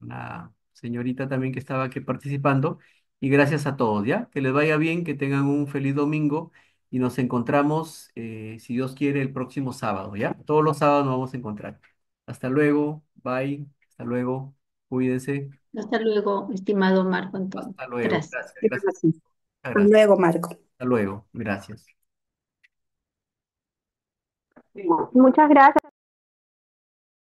[SPEAKER 1] señorita también que estaba aquí participando. Y gracias a todos, ¿ya? Que les vaya bien, que tengan un feliz domingo y nos encontramos, si Dios quiere, el próximo sábado, ¿ya? Todos los sábados nos vamos a encontrar. Hasta luego, bye, hasta luego, cuídense,
[SPEAKER 2] Hasta luego, estimado Marco Antonio.
[SPEAKER 1] hasta luego.
[SPEAKER 2] Gracias.
[SPEAKER 1] Gracias, gracias,
[SPEAKER 3] Gracias. Hasta
[SPEAKER 1] gracias.
[SPEAKER 3] luego, Marco.
[SPEAKER 1] Hasta luego, gracias.
[SPEAKER 4] Muchas gracias.